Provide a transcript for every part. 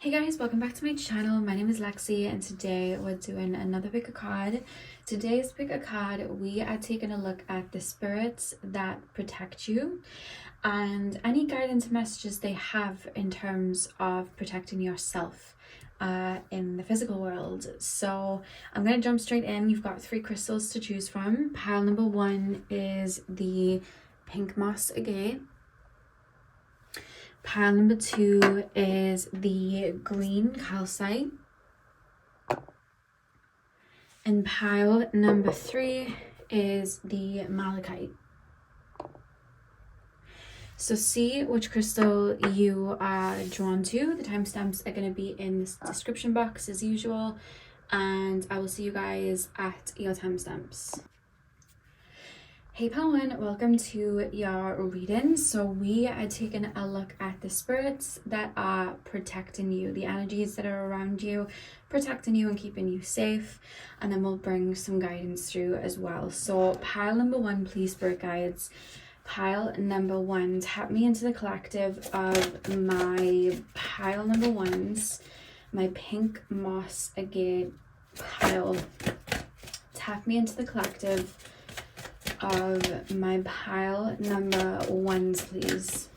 Hey guys, welcome back to my channel. My name is Lexi and today we're doing another pick a card. Today's pick a card, we are taking a look at the spirits that protect you and any guidance messages they have in terms of protecting yourself in the physical world. So I'm going to jump straight in. You've got 3 crystals to choose from. Pile number 1 is the pink moss agate. Pile number 2 is the green calcite. And pile number 3 is the malachite. So see which crystal you are drawn to. The timestamps are going to be in the description box as usual. And I will see you guys at your timestamps. Hey pile 1, welcome to your reading. So we are taking a look at the spirits that are protecting you, the energies that are around you, protecting you and keeping you safe, and then we'll bring some guidance through as well. So pile number 1, please, spirit guides. Pile number 1, tap me into the collective of my pile number 1s, my pink moss agate pile. Tap me into the collective of my pile number 1s, please.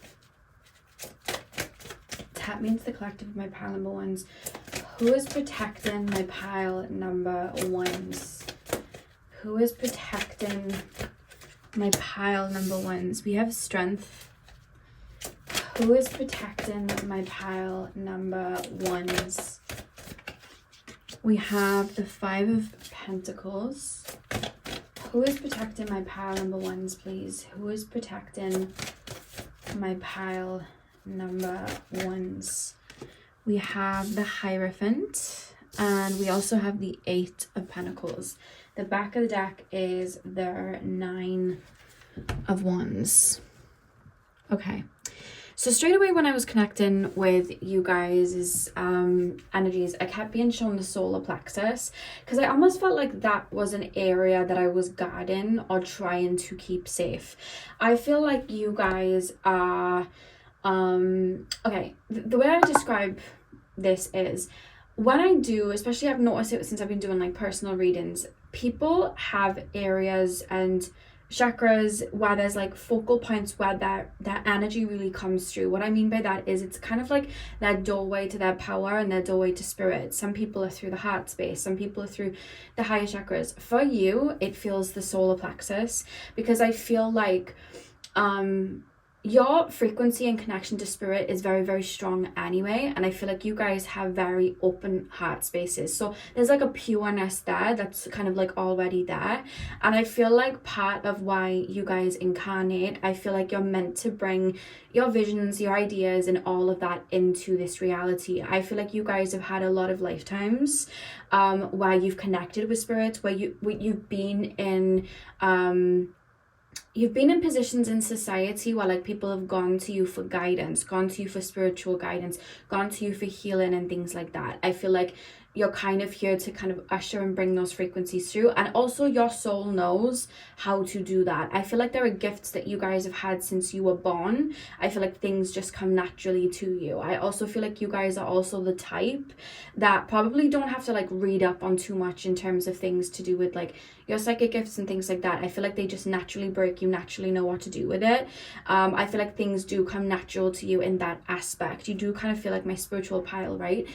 Tap me into the collective of my pile number 1s. Who is protecting my pile number 1s? Who is protecting my pile number 1s? We have strength. Who is protecting my pile number 1s? We have the 5 of Pentacles. Who is protecting my pile number 1s, please? Who is protecting my pile number 1s? We have the Hierophant, and we also have the 8 of Pentacles. The back of the deck is their 9 of Wands. Okay. So straight away when I was connecting with you guys' energies, I kept being shown the solar plexus because I almost felt like that was an area that I was guarding or trying to keep safe. I feel like you guys are, okay, the way I describe this is when I do, especially I've noticed it since I've been doing like personal readings, people have areas and chakras where there's like focal points where that energy really comes through. What I mean by that is it's kind of like their doorway to their power and their doorway to spirit. Some people are through the heart space, some people are through the higher chakras. For you, it feels the solar plexus because I feel like your frequency and connection to spirit is very, very strong anyway, and I feel like you guys have very open heart spaces, so there's like a pureness there that's kind of like already there. And I feel like part of why you guys incarnate, I feel like you're meant to bring your visions, your ideas, and all of that into this reality. I feel like you guys have had a lot of lifetimes where you've connected with spirits, where you've been in you've been in positions in society where like people have gone to you for guidance, gone to you for spiritual guidance, gone to you for healing and things like that. I feel like you're kind of here to kind of usher and bring those frequencies through, and also your soul knows how to do that. I feel like there are gifts that you guys have had since you were born. I feel like things just come naturally to you. I also feel like you guys are also the type that probably don't have to like read up on too much in terms of things to do with like your psychic gifts and things like that. I feel like they just naturally break, you naturally know what to do with it. I feel like things do come natural to you in that aspect. You do kind of feel like my spiritual pile, right?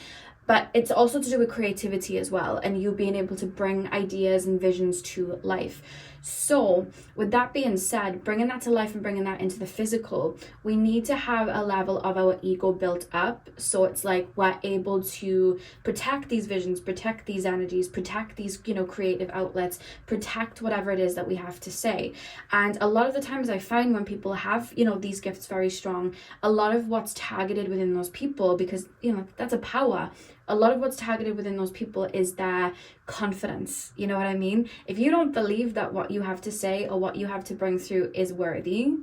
But it's also to do with creativity as well, and you being able to bring ideas and visions to life. So with that being said, bringing that to life and bringing that into the physical, we need to have a level of our ego built up. So it's like we're able to protect these visions, protect these energies, protect these, you know, creative outlets, protect whatever it is that we have to say. And a lot of the times I find when people have, you know, these gifts very strong, a lot of what's targeted within those people, because, you know, that's a power. A lot of what's targeted within those people is their confidence. You know what I mean? If you don't believe that what you have to say or what you have to bring through is worthy,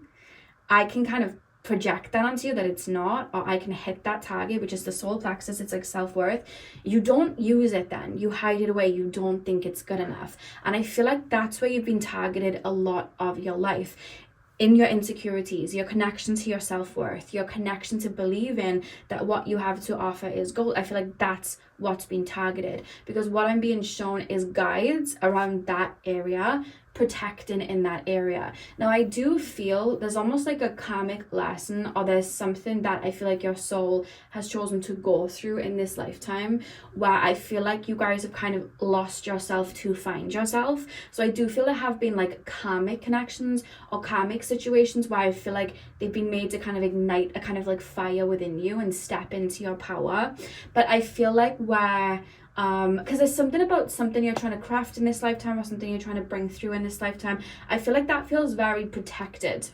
I can kind of project that onto you that it's not, or I can hit that target, which is the solar plexus. It's like self-worth. You don't use it then. You hide it away. You don't think it's good enough. And I feel like that's where you've been targeted a lot of your life. in your insecurities, your connection to your self-worth, your connection to believing that what you have to offer is gold. I feel like that's what's being targeted, because what I'm being shown is guides around that area, protecting in that area. Now I do feel there's almost like a karmic lesson, or there's something that I feel like your soul has chosen to go through in this lifetime, where I feel like you guys have kind of lost yourself to find yourself. So I do feel there have been like karmic connections or karmic situations where I feel like they've been made to kind of ignite a kind of like fire within you and step into your power. But I feel like where because there's something about something you're trying to craft in this lifetime, or something you're trying to bring through in this lifetime, I feel like that feels very protected.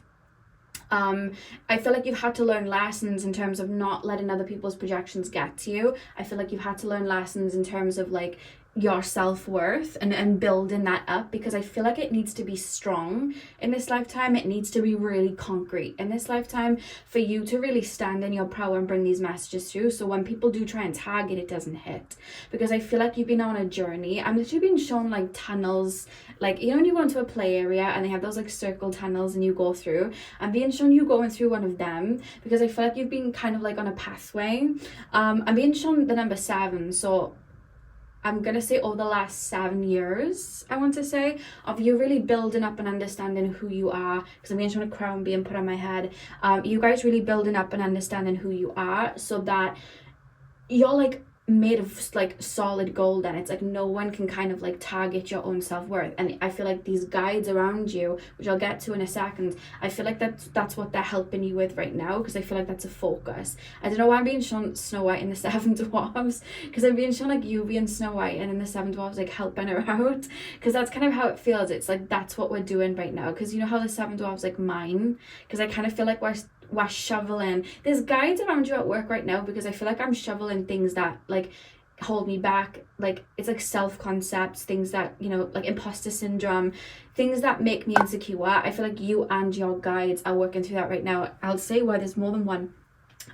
I feel like you've had to learn lessons in terms of not letting other people's projections get to you. I feel like you've had to learn lessons in terms of like your self-worth and building that up, because I feel like it needs to be strong in this lifetime. It needs to be really concrete in this lifetime for you to really stand in your power and bring these messages through, so when people do try and tag it doesn't hit. Because I feel like you've been on a journey. I'm literally being shown like tunnels, like, you know when you go into a play area and they have those like circle tunnels and you go through, I'm being shown you going through one of them, because I feel like you've been kind of like on a pathway. I'm being shown the number 7, so I'm going to say over the last 7 years, I want to say, of you really building up and understanding who you are, because I'm being shown a crown being put on my head. You guys really building up and understanding who you are, so that you're like made of like solid gold, and it's like no one can kind of like target your own self-worth. And I feel like these guides around you, which I'll get to in a second, I feel like that's what they're helping you with right now, because I feel like that's a focus. I don't know why I'm being shown Snow White and the 7 dwarves, because I'm being shown like you being Snow White and then the 7 dwarves like helping her out, because that's kind of how it feels. It's like that's what we're doing right now, because you know how the 7 dwarves like mine, because I kind of feel like we're shoveling. There's guides around you at work right now, because I feel like I'm shoveling things that like hold me back. Like it's like self-concepts, things that, you know, like imposter syndrome, things that make me insecure. I feel like you and your guides are working through that right now. I'll say where there's more than one.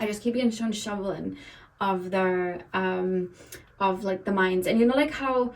I just keep being shown shoveling of their of like the mines. And you know like how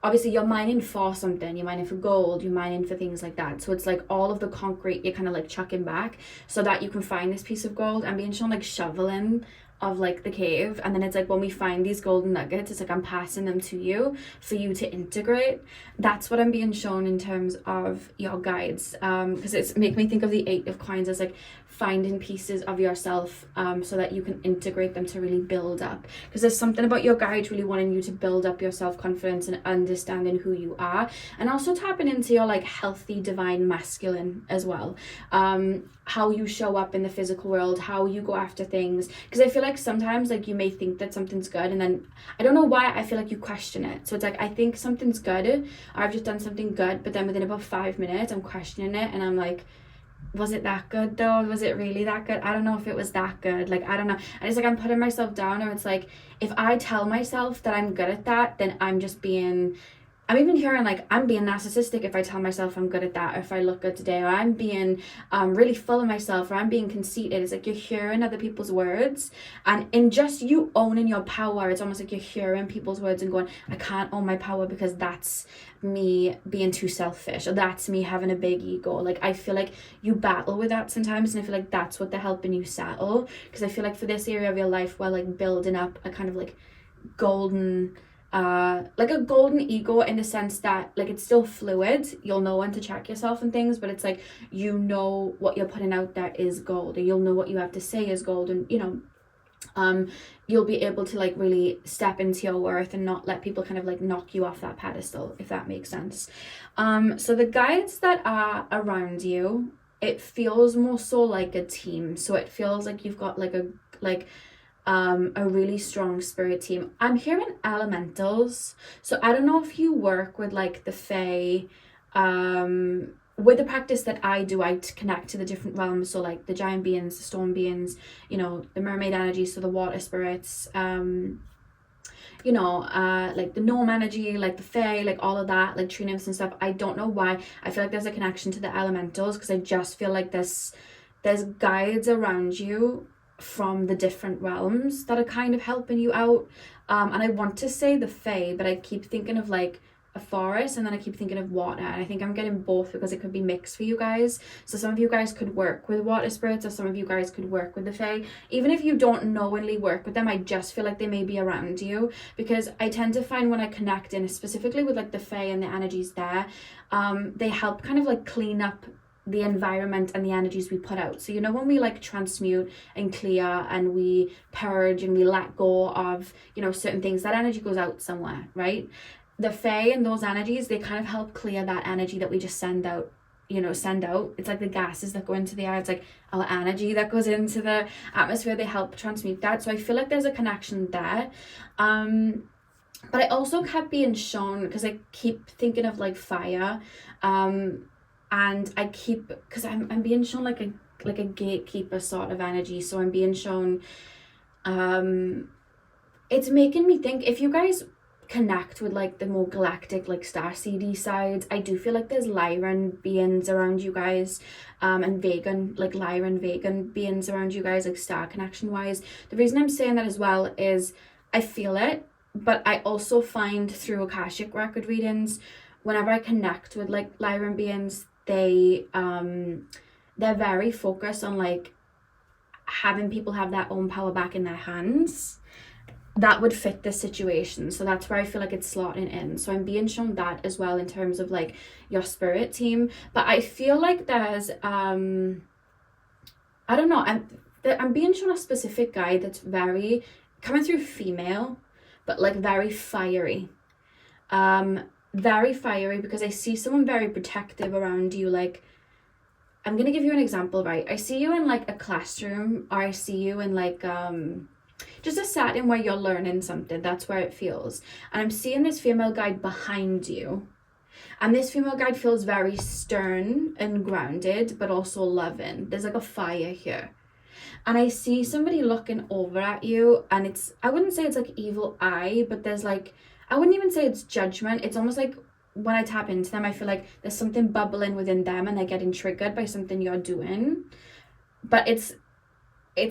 obviously you're mining for something, you're mining for gold, you're mining for things like that. So it's like all of the concrete you're kind of like chucking back so that you can find this piece of gold. I'm being shown like shoveling of like the cave, and then it's like when we find these golden nuggets, it's like I'm passing them to you for you to integrate. That's what I'm being shown in terms of your guides, because it's make me think of the 8 of coins as like finding pieces of yourself so that you can integrate them to really build up, because there's something about your guides really wanting you to build up your self-confidence and understanding who you are, and also tapping into your like healthy divine masculine as well. How you show up in the physical world, how you go after things, because I feel like sometimes like you may think that something's good, and then I don't know why I feel like you question it. So it's like I think something's good, or I've just done something good, but then within about 5 minutes I'm questioning it, and I'm like, was it that good though? Was it really that good? I don't know if it was that good. Like, I don't know. And it's like I'm putting myself down, or it's like if I tell myself that I'm good at that, then I'm even hearing like I'm being narcissistic if I tell myself I'm good at that, or if I look good today, or I'm being really full of myself, or I'm being conceited. It's like you're hearing other people's words, and in just you owning your power, it's almost like you're hearing people's words and going, I can't own my power because that's me being too selfish, or that's me having a big ego. Like I feel like you battle with that sometimes, and I feel like that's what they're helping you settle, because I feel like for this area of your life where like building up a kind of like golden like a golden ego, in the sense that like it's still fluid, you'll know when to check yourself and things, but it's like you know what you're putting out there is gold, or you'll know what you have to say is gold, and you know you'll be able to like really step into your worth and not let people kind of like knock you off that pedestal, if that makes sense. So the guides that are around you, it feels more so like a team. So it feels like you've got like a really strong spirit team. I'm hearing elementals, so I don't know if you work with like the fae. With the practice that I do, I connect to the different realms, so like the giant beings, the storm beings, you know, the mermaid energy, so the water spirits, you know, like the gnome energy, like the fae, like all of that, like tree nymphs and stuff. I don't know why I feel like there's a connection to the elementals, because I just feel like there's guides around you from the different realms that are kind of helping you out. And I want to say the fae, but I keep thinking of like a forest, and then I keep thinking of water, and I think I'm getting both because it could be mixed for you guys. So some of you guys could work with water spirits, or some of you guys could work with the fae. Even if you don't knowingly work with them, I just feel like they may be around you, because I tend to find when I connect in, specifically with like the fae and the energies there, they help kind of like clean up the environment and the energies we put out. So you know, when we like transmute and clear and we purge and we let go of, you know, certain things, that energy goes out somewhere, right? The fae and those energies, they kind of help clear that energy that we just send out. It's like the gases that go into the air, it's like our energy that goes into the atmosphere, they help transmute that. So I feel like there's a connection there. But I also kept being shown, because I keep thinking of like fire, and I keep, because I'm being shown like a gatekeeper sort of energy. So I'm being shown, it's making me think, if you guys connect with like the more galactic, like starseedy side, I do feel like there's Lyran beings around you guys, and Vegan, like Lyran Vegan beings around you guys, like star connection wise. The reason I'm saying that as well is I feel it, but I also find through Akashic record readings, whenever I connect with like Lyran beings, they're very focused on like having people have their own power back in their hands. That would fit this situation. So that's where I feel like it's slotting in. So I'm being shown that as well in terms of like your spirit team. But I feel like there's I don't know, I'm being shown a specific guy that's very coming through female, but like very fiery. Very fiery, because I see someone very protective around you. Like, I'm gonna give you an example, right? I see you in like a classroom, or I see you in like just a setting where you're learning something. That's where it feels. And I'm seeing this female guide behind you, and this female guide feels very stern and grounded, but also loving. There's like a fire here. And I see somebody looking over at you, and it's, I wouldn't say it's like evil eye, but there's like, I wouldn't even say it's judgment. It's almost like when I tap into them, I feel like there's something bubbling within them, and they're getting triggered by something you're doing. But it's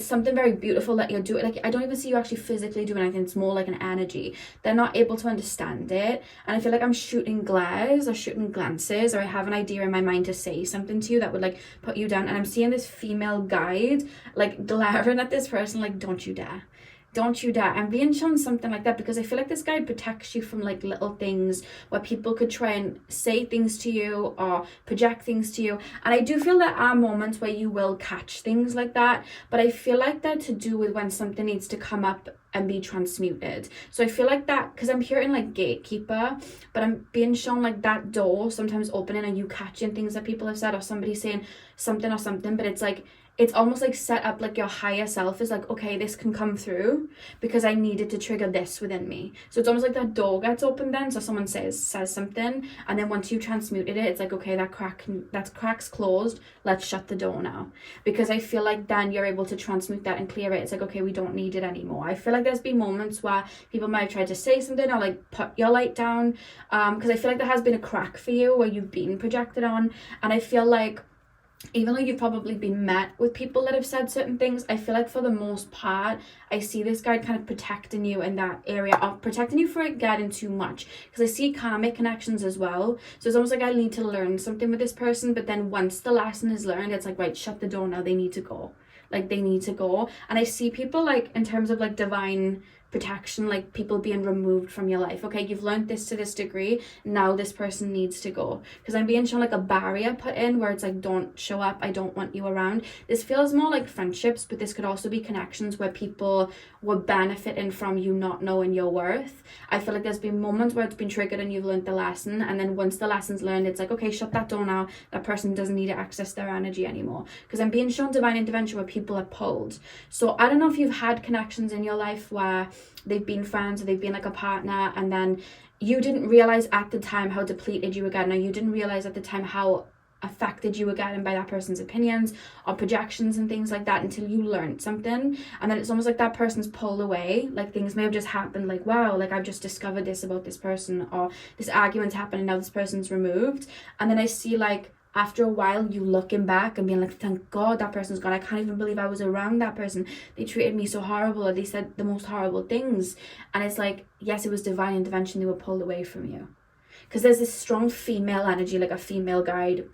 something very beautiful that you're doing. Like, I don't even see you actually physically doing anything. It's more like an energy. They're not able to understand it. And I feel like I'm shooting glares or shooting glances, or I have an idea in my mind to say something to you that would like put you down. And I'm seeing this female guide like glaring at this person like, don't you dare. Don't you dare. I'm being shown something like that, because I feel like this guide protects you from like little things where people could try and say things to you or project things to you. And I do feel there are moments where you will catch things like that, but I feel like they're to do with when something needs to come up and be transmuted. So I feel like that, because I'm hearing like gatekeeper, but I'm being shown like that door sometimes opening and you catching things that people have said, or somebody saying something or something, but it's like, it's almost like set up like your higher self is like, okay, this can come through because I needed to trigger this within me. So it's almost like that door gets opened then. So someone says something, and then once you transmuted it, it's like, okay, that crack's closed. Let's shut the door now. Because I feel like then you're able to transmute that and clear it. It's like, okay, we don't need it anymore. I feel like there's been moments where people might have tried to say something or like put your light down. Because I feel like there has been a crack for you where you've been projected on. And I feel like, even though you've probably been met with people that have said certain things, I feel like for the most part, I see this guide kind of protecting you in that area of protecting you for it getting too much. Because I see karmic connections as well. So it's almost like I need to learn something with this person. But then once the lesson is learned, it's like, right, shut the door now. They need to go. Like, they need to go. And I see people like in terms of like divine protection, like people being removed from your life. Okay, you've learned this to this degree, now this person needs to go. Because I'm being shown like a barrier put in where it's like, don't show up, I don't want you around. This feels more like friendships, but this could also be connections where people were benefiting from you not knowing your worth. I feel like there's been moments where it's been triggered and you've learned the lesson, and then once the lesson's learned, it's like, okay, shut that door now. That person doesn't need to access their energy anymore. Because I'm being shown divine intervention where people are pulled. So I don't know if you've had connections in your life where they've been friends or they've been like a partner, and then you didn't realize at the time how depleted you were getting, or you didn't realize at the time how affected you were getting by that person's opinions or projections and things like that until you learned something. And then it's almost like that person's pulled away, like things may have just happened, like, wow, like I've just discovered this about this person, or this argument's happened and now this person's removed. And then I see like after a while you looking back and being like, thank God that person's gone. I can't even believe I was around that person. They treated me so horrible, or they said the most horrible things. And it's like, yes, it was divine intervention. They were pulled away from you. because there's this strong female energy, like a female guide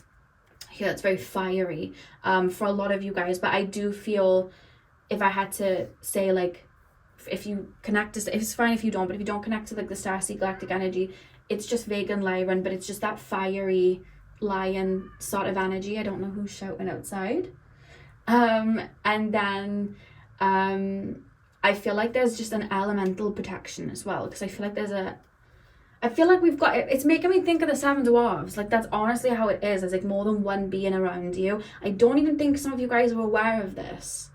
here that's very fiery for a lot of you guys. But I do feel, if I had to say, like, if you connect to, it's fine if you don't, but if you don't connect to like the Starseed Galactic energy, it's just Vegan Lyran, but it's just that fiery lion sort of energy. I don't know who's shouting outside. And then I feel like there's just an elemental protection as well, because I feel like we've got, it's making me think of the Seven Dwarves. Like, that's honestly how it is. There's like more than one being around you. I don't even think some of you guys are aware of this.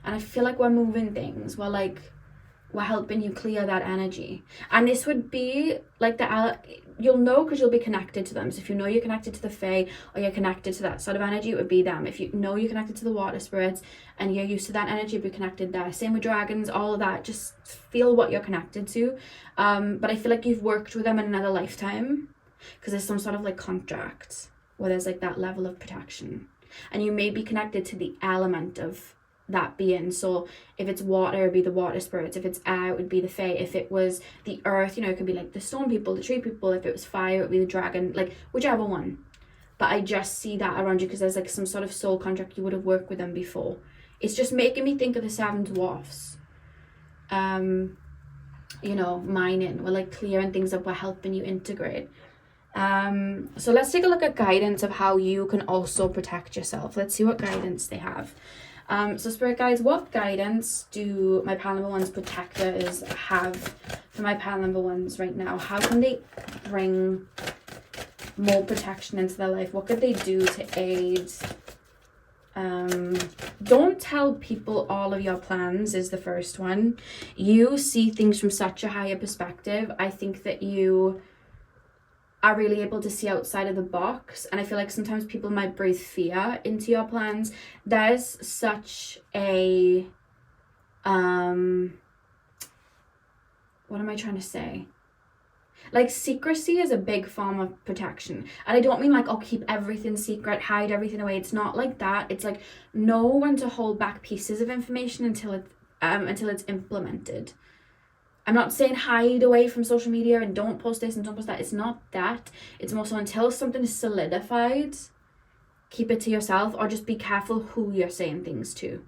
And I feel like we're moving things. We're helping you clear that energy. And this would be like you'll know because you'll be connected to them. So if you know you're connected to the Fae, or you're connected to that sort of energy, it would be them. If you know you're connected to the water spirits and you're used to that energy, be connected there. Same with dragons, all of that. Just feel what you're connected to. But I feel like you've worked with them in another lifetime, because there's some sort of like contract where there's like that level of protection. And you may be connected to the element of that being. So if it's water, it would be the water spirits. If it's air, it would be the Fae. If it was the earth, you know, it could be like the stone people, the tree people. If it was fire, it would be the dragon, like whichever one. But I just see that around you because there's like some sort of soul contract. You would have worked with them before. It's just making me think of the Seven Dwarfs. You know, mining, we're like clearing things up, we're helping you integrate. So let's take a look at guidance of how you can also protect yourself. Let's see what guidance they have. So Spirit Guides, what guidance do my pile number one's protectors have for my pile number ones right now? How can they bring more protection into their life? What could they do to aid? Don't tell people all of your plans is the first one. You see things from such a higher perspective. I think that you are really able to see outside of the box, and I feel like sometimes people might breathe fear into your plans. There's such a what am I trying to say? Like, secrecy is a big form of protection. And I don't mean like, oh, keep everything secret, hide everything away. It's not like that. It's like, know when to hold back pieces of information until it's implemented. I'm not saying hide away from social media and don't post this and don't post that. It's not that. It's more so until something is solidified, keep it to yourself, or just be careful who you're saying things to.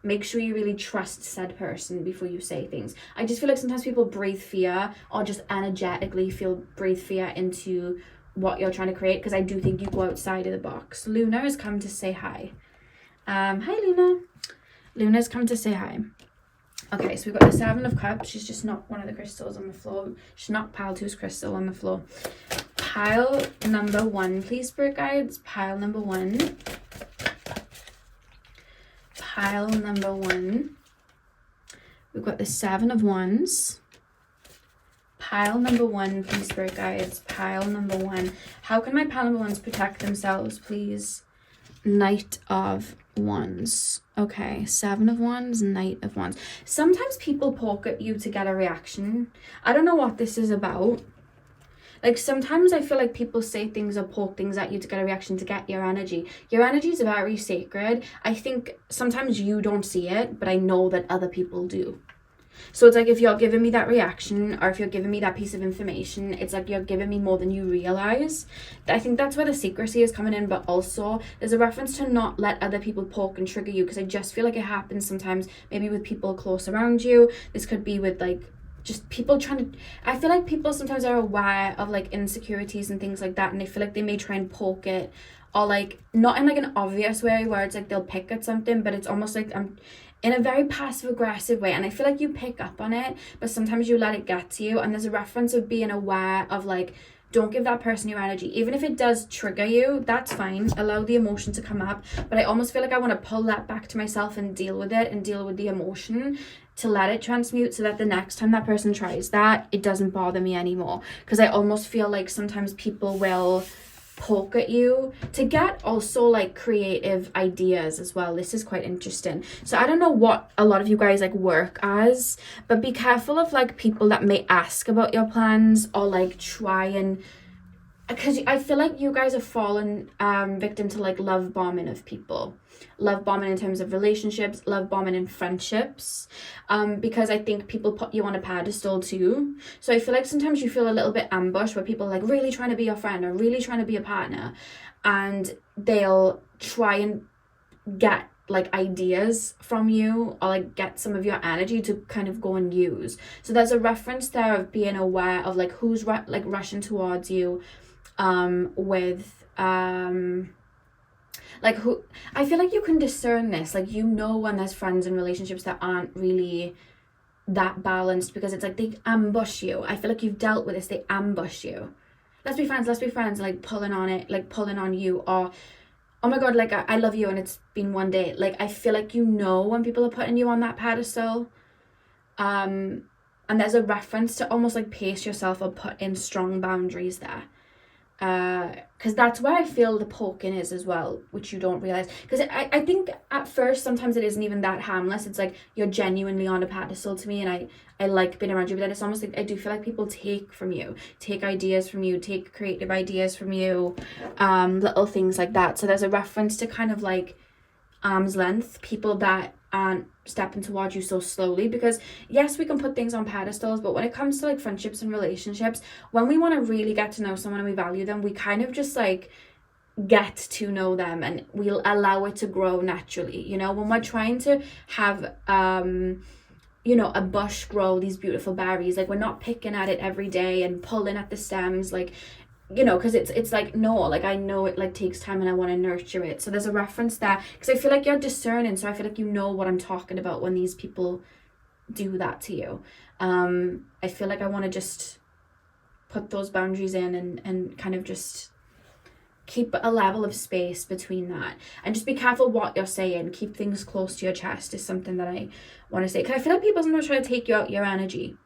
Make sure you really trust said person before you say things. I just feel like sometimes people breathe fear, or just energetically breathe fear into what you're trying to create, because I do think you go outside of the box. Luna has come to say hi. Hi, Luna. Luna's come to say hi. Okay, so we've got the Seven of Cups. She's just knocked one of the crystals on the floor. She's knocked pile two's crystal on the floor. Pile number one, please, Spirit Guides. Pile number one. Pile number one. We've got the Seven of Wands. Pile number one, please, Spirit Guides. Pile number one. How can my pile number ones protect themselves, please? Knight of Wands. Okay, Seven of Wands, Knight of Wands. Sometimes people poke at you to get a reaction. I don't know what this is about. Like, sometimes I feel like people say things or poke things at you to get a reaction, to get your energy. Your energy is very sacred. I think sometimes you don't see it, but I know that other people do. So it's like, if you're giving me that reaction, or if you're giving me that piece of information, it's like you're giving me more than you realize. I think that's where the secrecy is coming in, but also there's a reference to not let other people poke and trigger you, because I just feel like it happens sometimes, maybe with people close around you. This could be with like just people trying to, I feel like people sometimes are aware of like insecurities and things like that, and they feel like they may try and poke it, or like not in like an obvious way where it's like they'll pick at something, but it's almost like in a very passive aggressive way, and I feel like you pick up on it, but sometimes you let it get to you. And there's a reference of being aware of like, don't give that person your energy. Even if it does trigger you, that's fine. Allow the emotion to come up, but I almost feel like I want to pull that back to myself and deal with it, and deal with the emotion, to let it transmute, so that the next time that person tries that, it doesn't bother me anymore. Because I almost feel like sometimes people will poke at you to get also like creative ideas as well. This is quite interesting. So I don't know what a lot of you guys like work as, but be careful of like people that may ask about your plans, or like try and because I feel like you guys have fallen victim to like love bombing of people. Love bombing in terms of relationships, love bombing in friendships, because I think people put you on a pedestal too. So I feel like sometimes you feel a little bit ambushed where people are like really trying to be your friend or really trying to be a partner, and they'll try and get like ideas from you or like get some of your energy to kind of go and use. So there's a reference there of being aware of like who's like rushing towards you with like who. I feel like you can discern this, like you know when there's friends and relationships that aren't really that balanced, because it's like they ambush you. I feel like you've dealt with this. They ambush you. Let's be friends, like pulling on it, like pulling on you, or oh my god, like I love you and it's been one day. Like I feel like you know when people are putting you on that pedestal, and there's a reference to almost like pace yourself or put in strong boundaries there, because that's where I feel the poking is as well, which you don't realize. Because I think at first sometimes it isn't even that harmless. It's like you're genuinely on a pedestal to me, and I like being around you, but then it's almost like I do feel like people take from you, take ideas from you, take creative ideas from you, little things like that. So there's a reference to kind of like arm's length, people that aren't stepping towards you so slowly. Because yes, we can put things on pedestals, but when it comes to like friendships and relationships, when we want to really get to know someone and we value them, we kind of just like get to know them and we'll allow it to grow naturally. You know, when we're trying to have you know, a bush grow these beautiful berries, like we're not picking at it every day and pulling at the stems, like, you know, because it's like, no, like I know it like takes time and I want to nurture it. So there's a reference there, because I feel like you're discerning, so I feel like you know what I'm talking about when these people do that to you. I feel like I want to just put those boundaries in and kind of just keep a level of space between that, and just be careful what you're saying. Keep things close to your chest is something that I want to say, because I feel like people sometimes try to take you out your energy,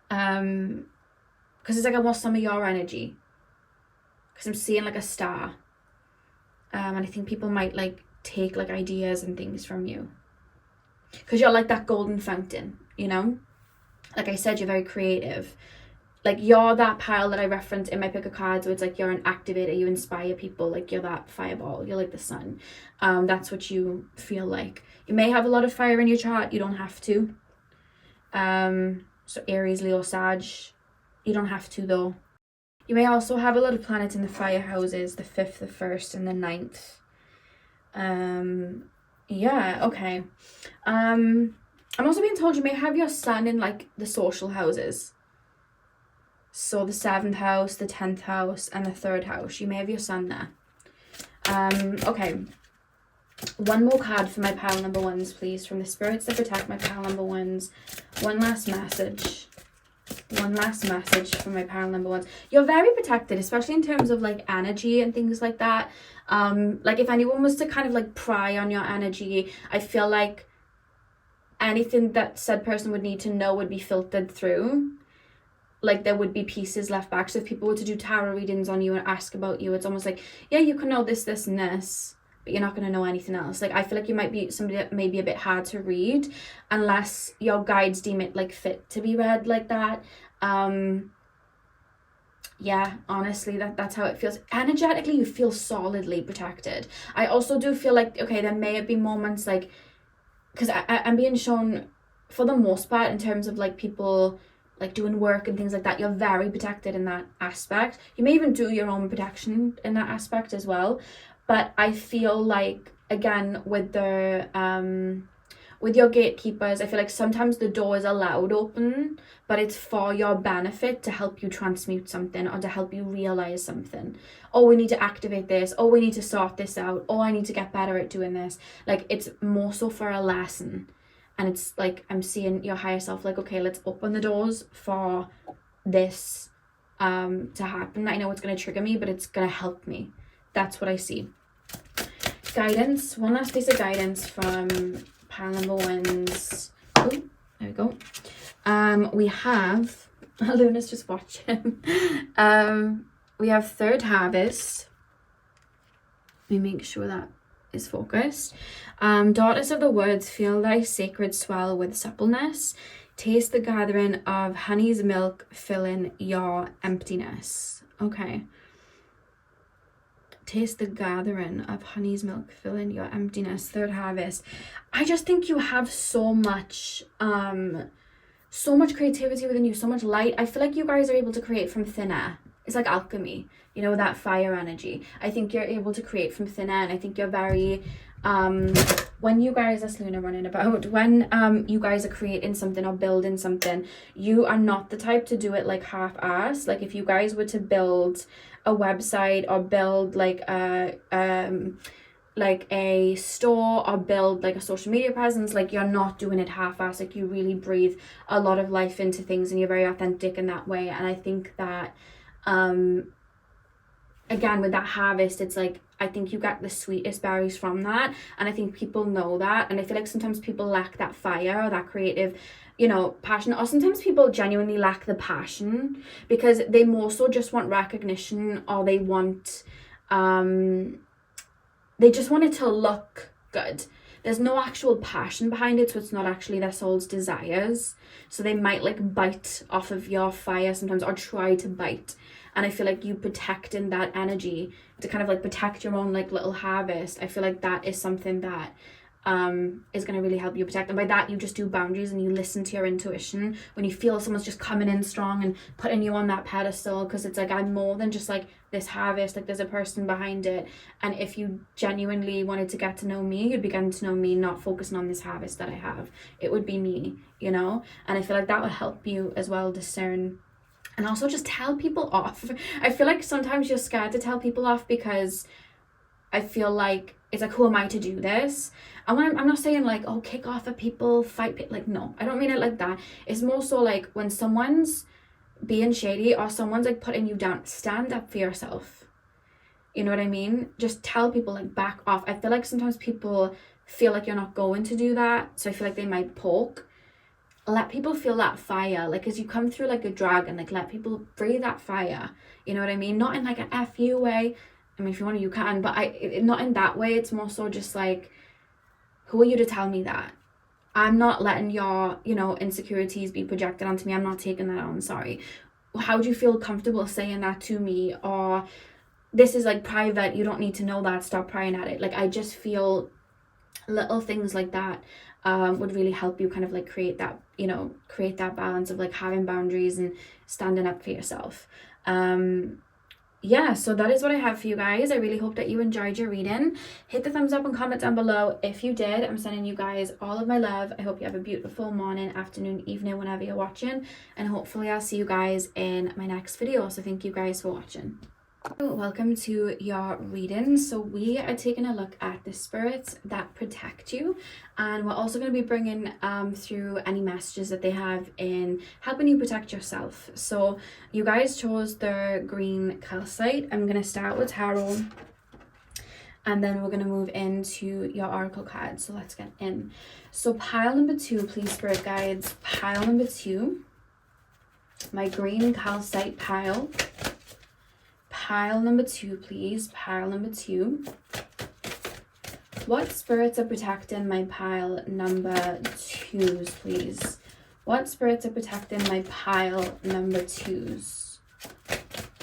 because it's like I want some of your energy, because I'm seeing like a star, and I think people might like take like ideas and things from you, because you're like that golden fountain, you know, like I said, you're very creative. Like you're that pile that I referenced in my pick of cards, where it's like you're an activator, you inspire people, like you're that fireball, you're like the sun. That's what you feel like. You may have a lot of fire in your chart, you don't have to. So Aries, Leo, Sag, you don't have to though. You may also have a lot of planets in the fire houses, the 5th, the 1st, and the 9th. Yeah, okay. I'm also being told you may have your sun in like the social houses. So the 7th house, the 10th house, and the 3rd house. You may have your sun there. Okay. One more card for my pile number ones, please, from the spirits that protect my pile number ones. One last message. One last message from my pile number ones. You're very protected, especially in terms of like energy and things like that. Like if anyone was to kind of like pry on your energy, I feel like anything that said person would need to know would be filtered through. Like there would be pieces left back. So if people were to do tarot readings on you and ask about you, it's almost like, yeah, you can know this, this, and this, but you're not going to know anything else. Like I feel like you might be somebody that may be a bit hard to read unless your guides deem it like fit to be read like that. Yeah, honestly, that's how it feels. Energetically, you feel solidly protected. I also do feel like, okay, there may have been moments like, because I'm being shown for the most part in terms of like people like doing work and things like that, you're very protected in that aspect. You may even do your own protection in that aspect as well. But I feel like, again, with the with your gatekeepers, I feel like sometimes the door is allowed open, but it's for your benefit, to help you transmute something or to help you realize something. Oh, we need to activate this. Oh, we need to sort this out. Oh, I need to get better at doing this. Like it's more so for a lesson. And it's like I'm seeing your higher self like, okay, let's open the doors for this to happen. I know it's going to trigger me, but it's going to help me. That's what I see. Guidance. One last piece of guidance from pile number ones. Oh, there we go. We have... Luna's just watching. We have Third Harvest. Let me make sure that is focused. Daughters of the woods, feel thy sacred swell with suppleness. Taste the gathering of honey's milk, filling your emptiness. Okay. Taste the gathering of honey's milk, fill in your emptiness, third harvest. I just think you have so much creativity within you, so much light. I feel like you guys are able to create from thin air. It's like alchemy, you know, that fire energy. I think you're able to create from thin air, and I think you're very when you guys are Luna running about, when you guys are creating something or building something, you are not the type to do it like half-assed. Like if you guys were to build a website or build like a store or build like a social media presence, like you're not doing it half-assed. Like you really breathe a lot of life into things, and you're very authentic in that way. And I think that again with that harvest, it's like I think you get the sweetest berries from that, and I think people know that. And I feel like sometimes people lack that fire or that creative, you know, passion, or sometimes people genuinely lack the passion because they more so just want recognition, or they want they just want it to look good. There's no actual passion behind it, so it's not actually their soul's desires. So they might like bite off of your fire sometimes, or try to bite. And I feel like you protecting that energy to kind of like protect your own like little harvest, I feel like that is something that is going to really help you protect. And by that, you just do boundaries and you listen to your intuition when you feel someone's just coming in strong and putting you on that pedestal, because it's like I'm more than just like this harvest, like there's a person behind it. And if you genuinely wanted to get to know me, you'd be getting to know me, not focusing on this harvest that I have. It would be me, you know. And I feel like that will help you as well discern. And also just tell people off. I feel like sometimes you're scared to tell people off because I feel like it's like, who am I to do this? And when I'm not saying like, oh, kick off at people, fight people. Like, no, I don't mean it like that. It's more so like when someone's being shady or someone's like putting you down, stand up for yourself. You know what I mean? Just tell people like back off. I feel like sometimes people feel like you're not going to do that, so I feel like they might poke. Let people feel that fire, like as you come through like a dragon, like let people breathe that fire, you know what I mean? Not in like an F-U way. I mean, if you want to, you can, but not in that way. It's more so just like, who are you to tell me that? I'm not letting your, you know, insecurities be projected onto me. I'm not taking that on, sorry. How do you feel comfortable saying that to me? Or this is like private, you don't need to know that, stop prying at it. Like I just feel little things like that would really help you kind of like create that, you know, create that balance of like having boundaries and standing up for yourself. Yeah, so that is what I have for you guys. I really hope that you enjoyed your reading. Hit the thumbs up and comment down below if you did. I'm sending you guys all of my love. I hope you have a beautiful morning, afternoon, evening, whenever you're watching, and hopefully I'll see you guys in my next video. So thank you guys for watching. Welcome to your reading. So we are taking a look at the spirits that protect you, and we're also going to be bringing through any messages that they have in helping you protect yourself. So you guys chose the green calcite. I'm going to start with tarot, and then we're going to move into your oracle card. So let's get in. So pile number 2, please, spirit guides. Pile number 2, my green calcite pile. Pile number 2, please. Pile number 2. What spirits are protecting my pile number 2s, please? What spirits are protecting my pile number 2s?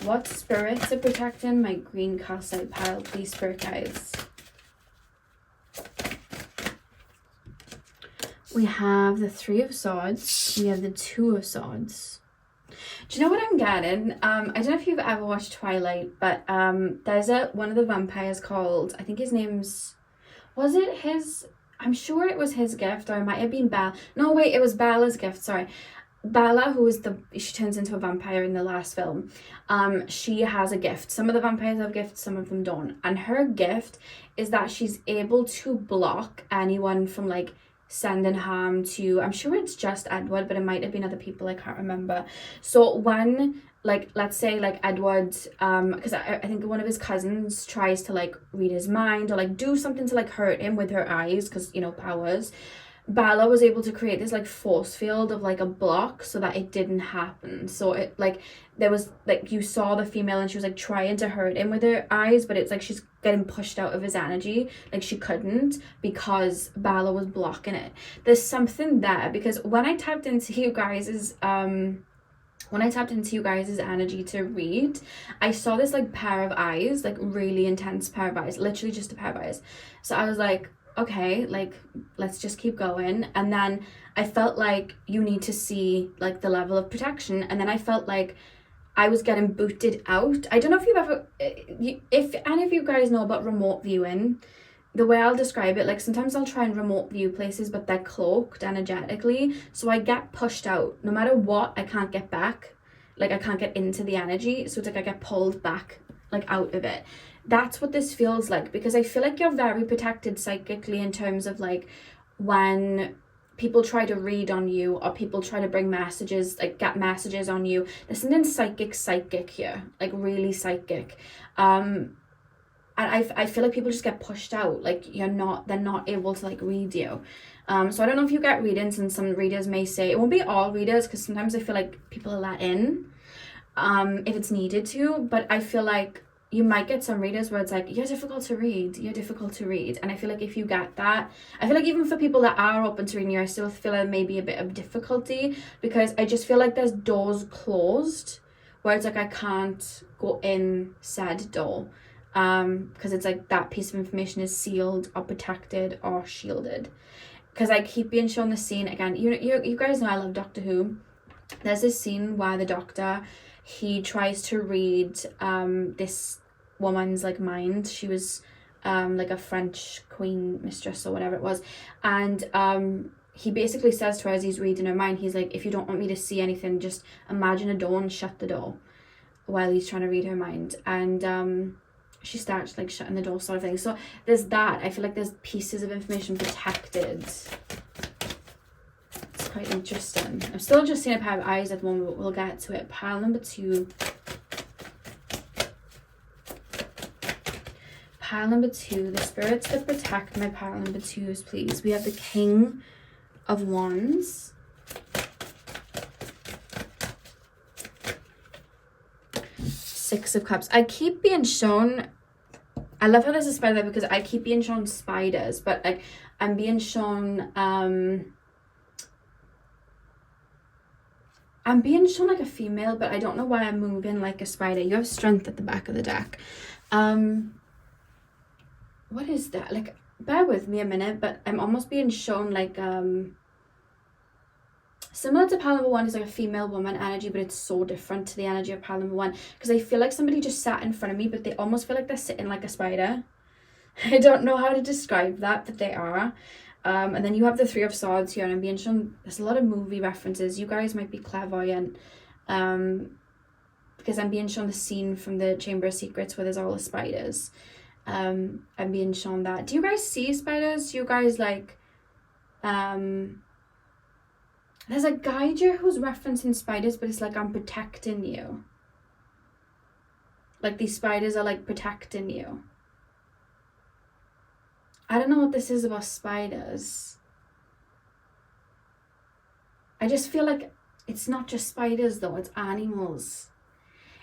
What spirits are protecting my green calcite pile, please, spirit guides? We have the 3 of Swords. We have the 2 of Swords. Do you know what I'm getting? I don't know if you've ever watched Twilight, but there's one of the vampires called, I think his name's, was it his, I'm sure it was his gift, or it might have been Bella. No, wait, it was Bella's gift, sorry. Bella, who is she turns into a vampire in the last film, she has a gift. Some of the vampires have gifts, some of them don't. And her gift is that she's able to block anyone from like sending harm to, I'm sure it's just Edward, but it might have been other people, I can't remember. So when, like, let's say like Edward, because I think one of his cousins tries to like read his mind or like do something to like hurt him with her eyes, because, you know, powers, Bella was able to create this like force field of like a block so that it didn't happen. So it like, there was like, you saw the female and she was like trying to hurt him with her eyes, but it's like she's getting pushed out of his energy. Like she couldn't, because Bella was blocking it. There's something there, because when I tapped into you guys' when I tapped into you guys' energy to read, I saw this like pair of eyes, like really intense pair of eyes, literally just a pair of eyes. So I was like, okay, like let's just keep going. And then I felt like you need to see like the level of protection. And then I felt like I was getting booted out. I don't know if you've ever, if any of you guys know about remote viewing. The way I'll describe it, like sometimes I'll try and remote view places, but they're cloaked energetically. So I get pushed out. No matter what, I can't get back. Like I can't get into the energy. So it's like I get pulled back, like out of it. That's what this feels like, because I feel like you're very protected psychically in terms of like when people try to read on you or people try to bring messages, like get messages on you. There's something psychic here, like really psychic. And I feel like people just get pushed out, like they're not able to like read you. So I don't know if you get readings, and some readers may say, it won't be all readers, because sometimes I feel like people are let in if it's needed to, but I feel like you might get some readers where it's like, you're difficult to read, and I feel like if you get that, I feel like even for people that are open to reading you, I still feel like maybe a bit of difficulty, because I just feel like there's doors closed where it's like I can't go in said door. Because it's like that piece of information is sealed or protected or shielded. Because I keep being shown the scene again. You guys know I love Doctor Who. There's this scene where the Doctor, he tries to read this woman's like mind. She was like a French queen mistress or whatever it was, and he basically says to her as he's reading her mind, he's like, if you don't want me to see anything, just imagine a door and shut the door, while he's trying to read her mind. And she starts like shutting the door, sort of thing. So there's that. I feel like there's pieces of information protected. It's quite interesting. I'm still just seeing a pair of eyes at the moment, but we'll get to it. Pile number 2. Pile number 2. The spirits that protect my pile number 2s, please. We have the King of Wands. Six of Cups. I keep being shown, I love how there's a spider there, because I keep being shown spiders, but like I'm being shown like a female, but I don't know why I'm moving like a spider. You have Strength at the back of the deck. What is that? Like, bear with me a minute, but I'm almost being shown like similar to pile number 1 is like a female woman energy, but it's so different to the energy of pile number 1, because I feel like somebody just sat in front of me, but they almost feel like they're sitting like a spider. I don't know how to describe that, but they are. And then you have the 3 of Swords here, and I'm being shown, there's a lot of movie references. You guys might be clairvoyant, because I'm being shown the scene from the Chamber of Secrets where there's all the spiders. I'm being shown that. Do you guys see spiders? Do you guys like there's a guide here who's referencing spiders, but it's like, I'm protecting you. Like these spiders are like protecting you. I don't know what this is about spiders. I just feel like it's not just spiders though, it's animals.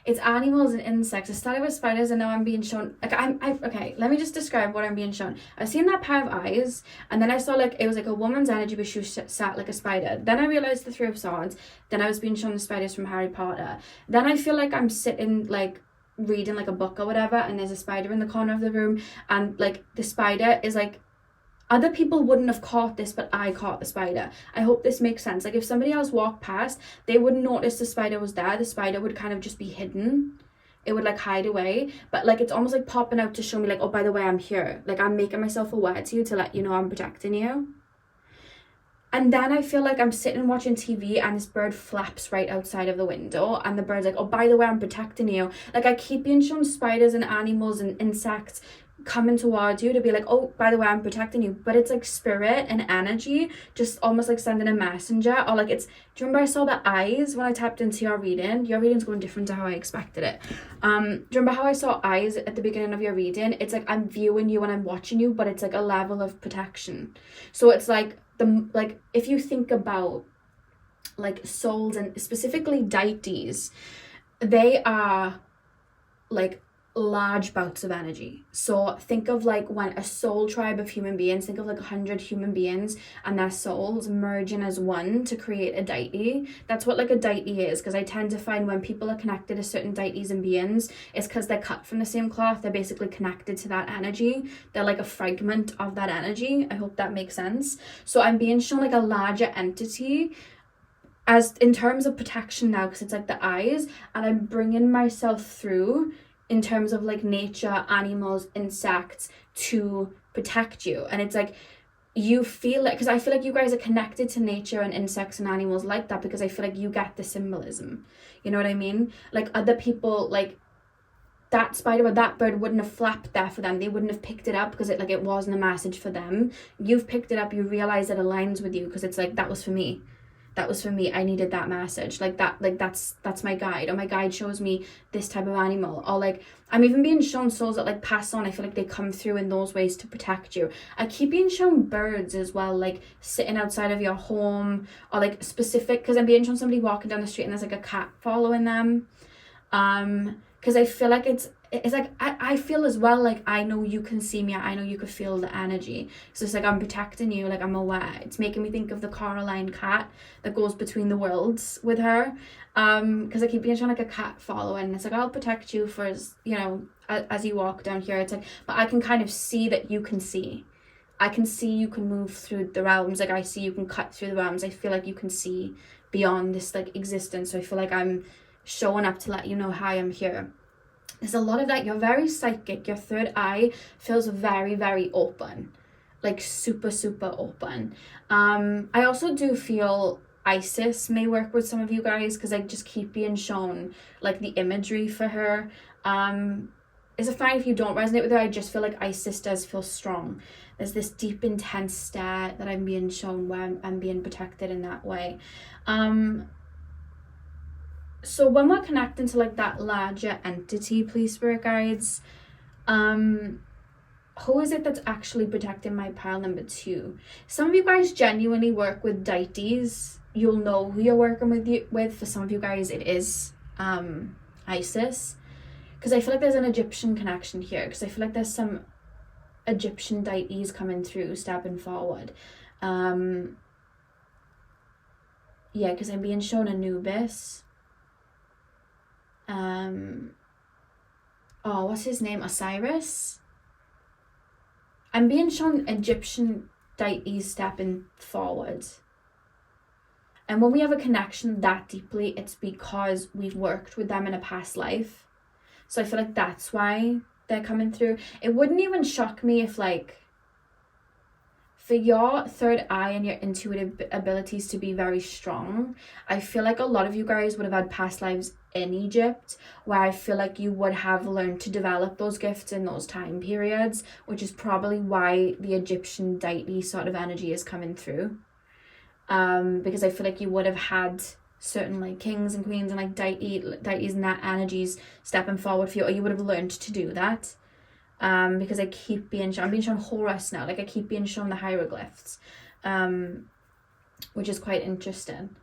It's animals and insects. I started with spiders and now I'm being shown, like okay, let me just describe what I'm being shown. I've seen that pair of eyes, and then I saw like, it was like a woman's energy, but she was sat like a spider. Then I realized the 3 of Swords. Then I was being shown the spiders from Harry Potter. Then I feel like I'm sitting like reading like a book or whatever, and there's a spider in the corner of the room, and like the spider is like, other people wouldn't have caught this, but I caught the spider. I hope this makes sense. Like if somebody else walked past, they wouldn't notice the spider was there. The spider would kind of just be hidden. It would like hide away. But like it's almost like popping out to show me like, oh, by the way, I'm here. Like I'm making myself aware to you to let you know I'm protecting you. And then I feel like I'm sitting watching TV and this bird flaps right outside of the window, and the bird's like, oh, by the way, I'm protecting you. Like I keep being shown spiders and animals and insects coming towards you to be like, oh, by the way, I'm protecting you. But it's like spirit and energy, just almost like sending a messenger. Or like it's, do you remember I saw the eyes when I tapped into your reading? Your reading's going different to how I expected it. Do you remember how I saw eyes at the beginning of your reading? It's like I'm viewing you and I'm watching you, but it's like a level of protection. So it's like like if you think about like souls and specifically deities, they are like large bouts of energy. So think of like when a soul tribe of human beings, think of like 100 human beings and their souls merging as one to create a deity. That's what like a deity is, because I tend to find when people are connected to certain deities and beings, it's because they're cut from the same cloth. They're basically connected to that energy. They're like a fragment of that energy. I hope that makes sense. So I'm being shown like a larger entity as in terms of protection now, because it's like the eyes, and I'm bringing myself through in terms of like nature, animals, insects to protect you. And it's like you feel like, because I feel like you guys are connected to nature and insects and animals like that, because I feel like you get the symbolism, you know what I mean? Like other people, like that spider or that bird wouldn't have flapped there for them. They wouldn't have picked it up because it wasn't a message for them. You've picked it up, you realize it aligns with you, because it's like, that was for me. That was for me. I needed that message. That's my guide. Or my guide shows me this type of animal. Or like, I'm even being shown souls that like pass on. I feel like they come through in those ways to protect you. I keep being shown birds as well, like sitting outside of your home, or like specific, because I'm being shown somebody walking down the street and there's like a cat following them. Because I feel like it's like I feel as well like I know you can see me, I know you could feel the energy, so it's like I'm protecting you, like I'm aware. It's making me think of the Coraline cat that goes between the worlds with her, because I keep being shown like a cat following. It's like, I'll protect you for as you walk down here. It's like, but I can kind of see that you can see. I can see you can move through the realms. Like I see you can cut through the realms. I feel like you can see beyond this like existence. So I feel like I'm showing up to let you know, hi, I'm here. There's a lot of that. You're very psychic. Your third eye feels very, very open, like super, super open. I also do feel Isis may work with some of you guys, because I just keep being shown like the imagery for her. Is it fine if you don't resonate with her? I just feel like Isis does feel strong. There's this deep, intense stare that I'm being shown where I'm being protected in that way. So when we're connecting to like that larger entity, please, spirit guides, who is it that's actually protecting my pile number 2? Some of you guys genuinely work with deities. You'll know who you're working with. For some of you guys, it is Isis, because I feel like there's an Egyptian connection here, because I feel like there's some Egyptian deities coming through, stepping forward. Yeah, because I'm being shown Anubis. What's his name? Osiris. I'm being shown Egyptian deities stepping forward. And when we have a connection that deeply, it's because we've worked with them in a past life. So I feel like that's why they're coming through. It wouldn't even shock me if like, for your third eye and your intuitive abilities to be very strong, I feel like a lot of you guys would have had past lives in Egypt, where I feel like you would have learned to develop those gifts in those time periods, which is probably why the Egyptian deity sort of energy is coming through. Because I feel like you would have had certain like kings and queens and like deities and that energies stepping forward for you, or you would have learned to do that. Because I keep being shown, I'm being shown Horus now, like I keep being shown the hieroglyphs, which is quite interesting.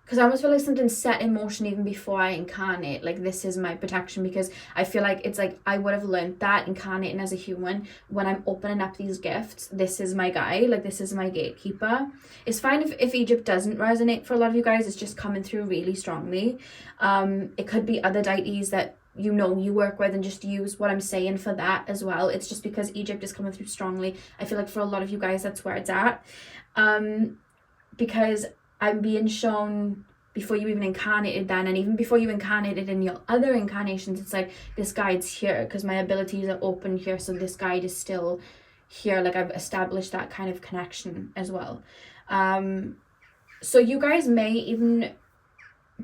Because I almost feel like something's set in motion even before I incarnate, like this is my protection, because I feel like it's like I would have learned that incarnating as a human. When I'm opening up these gifts, this is my guide, like this is my gatekeeper. It's fine if Egypt doesn't resonate for a lot of you guys, it's just coming through really strongly. It could be other deities that you work with, and just use what I'm saying for that as well. It's just because Egypt is coming through strongly. I feel like for a lot of you guys that's where it's at, because I'm being shown before you even incarnated then, and even before you incarnated in your other incarnations, it's like this guide's here because my abilities are open here, so this guide is still here. Like I've established that kind of connection as well. So you guys may even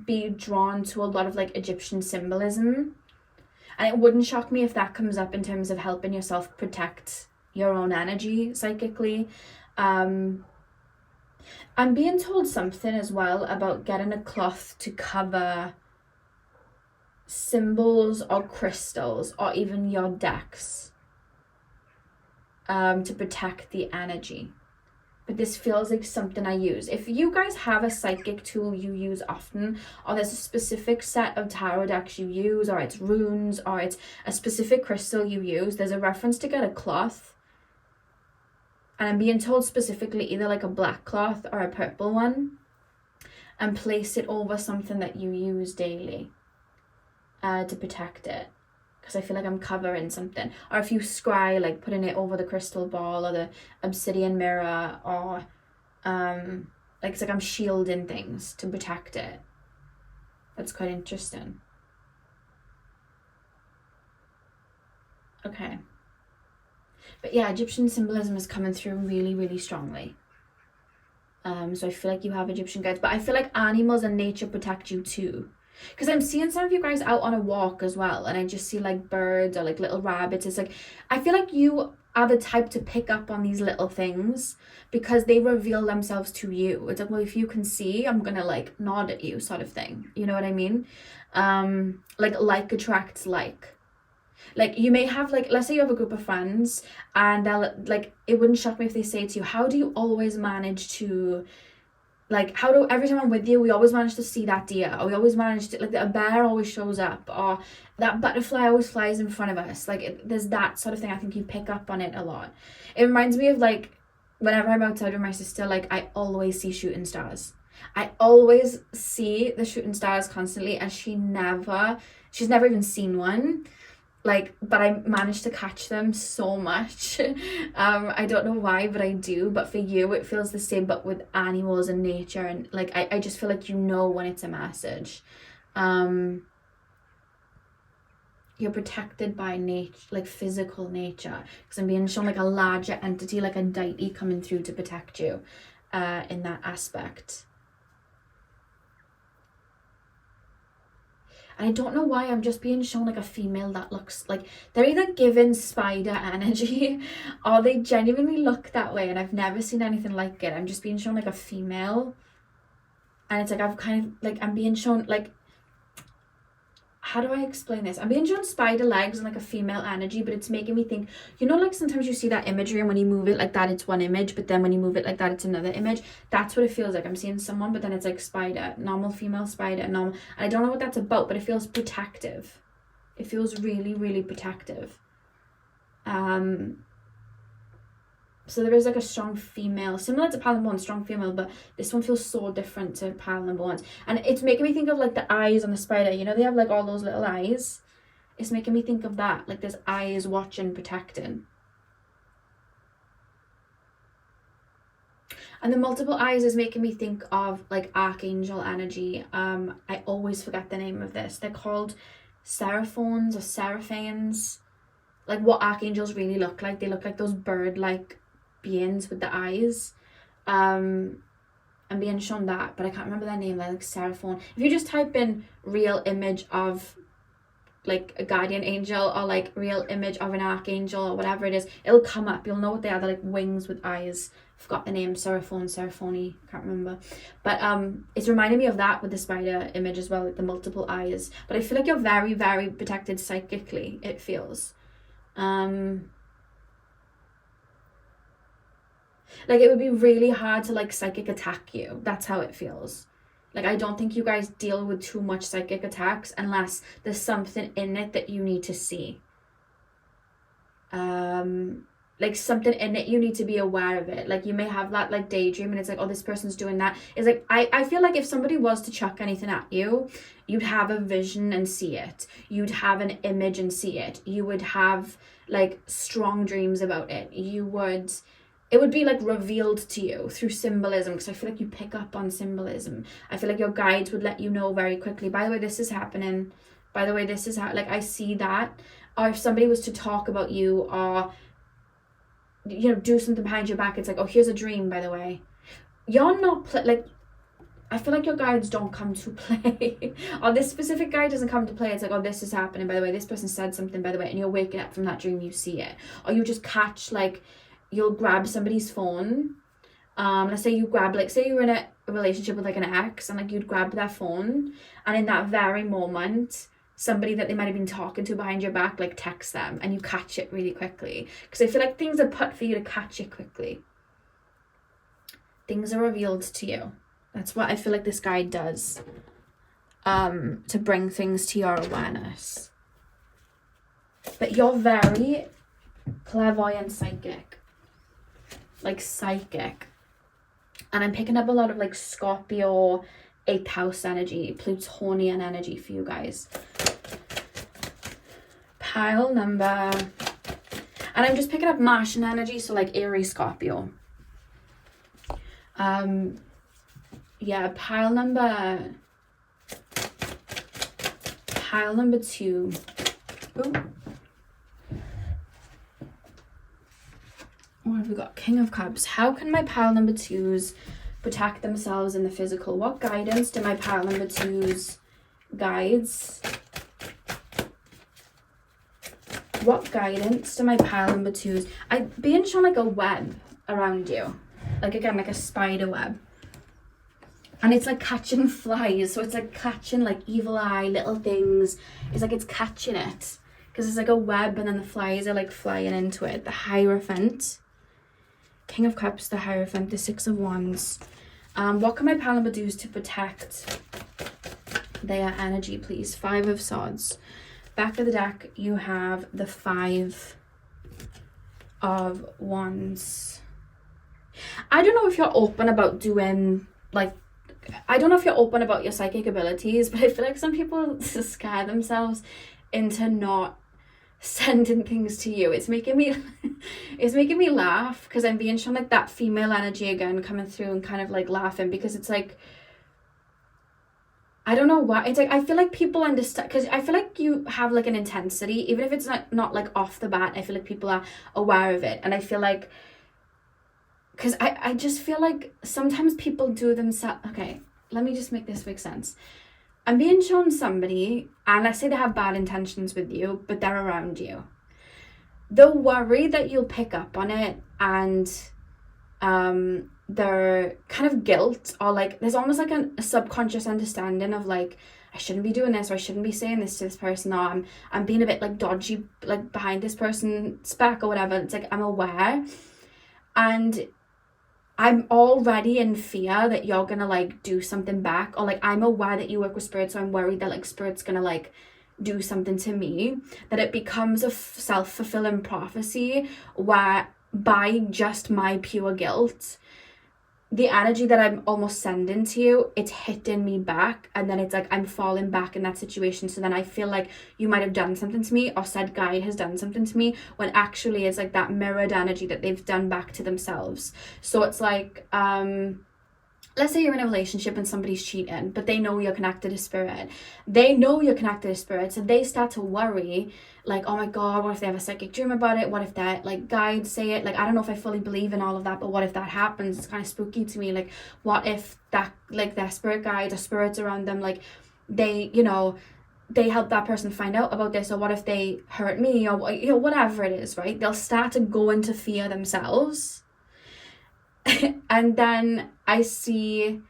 be drawn to a lot of like Egyptian symbolism, and it wouldn't shock me if that comes up in terms of helping yourself protect your own energy psychically. I'm being told something as well about getting a cloth to cover symbols or crystals or even your decks, to protect the energy. but this feels like something I use. If you guys have a psychic tool you use often, or there's a specific set of tarot decks you use, or it's runes, or it's a specific crystal you use, there's a reference to get a cloth. And I'm being told specifically either like a black cloth or a purple one, and place it over something that you use daily to protect it. Because I feel like I'm covering something. Or if you scry, like putting it over the crystal ball or the obsidian mirror, or like it's like I'm shielding things to protect it. That's quite interesting. Okay. But yeah, Egyptian symbolism is coming through really, really strongly. So I feel like you have Egyptian guides, but I feel like animals and nature protect you too. Because I'm seeing some of you guys out on a walk as well, and I just see like birds or like little rabbits. It's like, I feel like you are the type to pick up on these little things because they reveal themselves to you. It's like, well, if you can see, I'm gonna like nod at you, sort of thing. You know what I mean? Like attracts like. Like you may have like, let's say you have a group of friends and they'll like, it wouldn't shock me if they say to you, how do you always manage to, like, how do, every time I'm with you, we always manage to see that deer, or we always manage to, like, a bear always shows up, or that butterfly always flies in front of us. Like, there's that sort of thing. I think you pick up on it a lot. It reminds me of, like, whenever I'm outside with my sister, like, I always see shooting stars. I always see the shooting stars constantly, and she's never even seen one. Like, but I managed to catch them so much. I don't know why, but I do. But for you, it feels the same, but with animals and nature. And like, I just feel like you know when it's a message. You're protected by nature, like physical nature. Because I'm being shown like a larger entity, like a deity coming through to protect you in that aspect. And I don't know why I'm just being shown like a female that looks like they're either given spider energy or they genuinely look that way, and I've never seen anything like it. I'm just being shown like a female, and it's like I've kind of like, I'm being shown like, how do I explain this? I'm being shown spider legs and like a female energy, but it's making me think, you know, like sometimes you see that imagery and when you move it like that, it's one image, but then when you move it like that, it's another image. That's what it feels like. I'm seeing someone, but then it's like spider, normal female spider, normal. And I don't know what that's about, but it feels protective. It feels really, really protective. So there is like a strong female, similar to pile number one, strong female, but this one feels so different to pile number one. And it's making me think of like the eyes on the spider. You know, they have like all those little eyes. It's making me think of that. Like there's eyes watching, protecting. And the multiple eyes is making me think of like archangel energy. I always forget the name of this. They're called seraphones or seraphanes. Like what archangels really look like. They look like those bird-like beings with the eyes. I'm being shown that, but I can't remember their name. They're like seraphon. If you just type in real image of like a guardian angel or like real image of an archangel or whatever it is, it'll come up. You'll know what they are. They're like wings with eyes. I forgot the name. Seraphon, Seraphoni, can't remember. But it's reminding me of that with the spider image as well, like the multiple eyes. But I feel like you're very, very protected psychically, it feels. Like it would be really hard to like psychic attack you. That's how it feels. Like I don't think you guys deal with too much psychic attacks unless there's something in it that you need to see. Like something in it, you need to be aware of it. Like you may have that like daydream and it's like, oh, this person's doing that. It's like, I feel like if somebody was to chuck anything at you, you'd have a vision and see it. You'd have an image and see it. You would have like strong dreams about it. It would be like revealed to you through symbolism, because I feel like you pick up on symbolism. I feel like your guides would let you know very quickly, by the way, this is happening. By the way, this is how, like I see that. Or if somebody was to talk about you or, you know, do something behind your back, it's like, oh, here's a dream, by the way. You're not, like, I feel like your guides don't come to play. Or this specific guide doesn't come to play. It's like, oh, this is happening, by the way. This person said something, by the way. And you're waking up from that dream, you see it. Or you just catch, like, you'll grab somebody's phone. Let's say you grab, like, say you're in a relationship with, like, an ex. And, like, you'd grab their phone. And in that very moment, somebody that they might have been talking to behind your back, like, text them. And you catch it really quickly. Because I feel like things are put for you to catch it quickly. things are revealed to you. That's what I feel like this guide does, to bring things to your awareness. But you're very clairvoyant, psychic, like psychic. And I'm picking up a lot of like Scorpio, 8th house energy, Plutonian energy for you guys. Pile number, and I'm just picking up Martian energy, so like Aries, Scorpio. Yeah, pile number 2. Ooh. What have we got? King of Cups. How can my pile number 2s protect themselves in the physical? What guidance do my pile number 2s guides? What guidance do my pile number 2s? I'm being shown like a web around you. Like again, like a spider web. And it's like catching flies. So it's like catching like evil eye, little things. It's like it's catching it. Because it's like a web and then the flies are like flying into it. The Hierophant. King of Cups, the Hierophant, the 6 of Wands. What can my pile number do to protect their energy, please? 5 of Swords. Back of the deck, you have the 5 of Wands. I don't know if you're open about doing, like, I don't know if you're open about your psychic abilities, but I feel like some people scare themselves into not sending things to you. It's making me laugh, because I'm being shown like that female energy again coming through and kind of like laughing, because it's like, I don't know why. It's like, I feel like people understand, because I feel like you have like an intensity, even if it's not like off the bat. I feel like people are aware of it. And I feel like, because I just feel like sometimes people do themselves. Okay, let me just make this make sense. I'm being shown somebody, and let's say they have bad intentions with you, but they're around you. The worry that you'll pick up on it, and their kind of guilt, or like there's almost like a subconscious understanding of like, I shouldn't be doing this, or I shouldn't be saying this to this person, or I'm being a bit like dodgy, like behind this person's back or whatever. It's like I'm aware, and I'm already in fear that you're gonna like do something back, or like I'm aware that you work with spirit, so I'm worried that like spirit's gonna like do something to me, that it becomes a self-fulfilling prophecy where by just my pure guilt, the energy that I'm almost sending to you, it's hitting me back, and then it's like I'm falling back in that situation. So then I feel like you might have done something to me, or said guide has done something to me, when actually it's like that mirrored energy that they've done back to themselves. So it's like, let's say you're in a relationship and somebody's cheating, but they know you're connected to spirit. So they start to worry, like, oh my God, what if they have a psychic dream about it? What if that, like, guides say it? Like, I don't know if I fully believe in all of that, but what if that happens? It's kind of spooky to me. Like, what if that, like, their spirit guides or spirits around them, like, they, you know, they help that person find out about this, or what if they hurt me, or, you know, whatever it is, right? They'll start to go into fear themselves. And then I see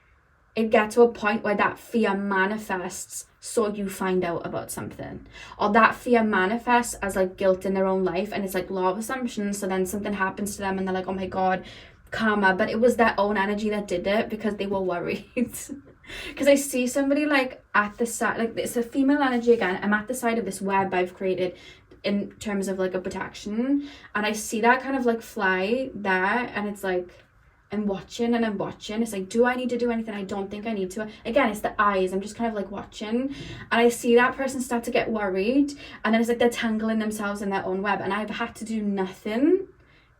it get to a point where that fear manifests, so you find out about something, or that fear manifests as like guilt in their own life, and it's like law of assumption. So then something happens to them and they're like, oh my God, karma, but it was their own energy that did it, because they were worried. Because I see somebody like at the side, like it's a female energy again, I'm at the side of this web I've created in terms of like a protection, and I see that kind of like fly there, and it's like I'm watching. It's like, do I need to do anything? I don't think I need to. Again, it's the eyes. I'm just kind of like watching, and I see that person start to get worried, and then it's like they're tangling themselves in their own web, and I've had to do nothing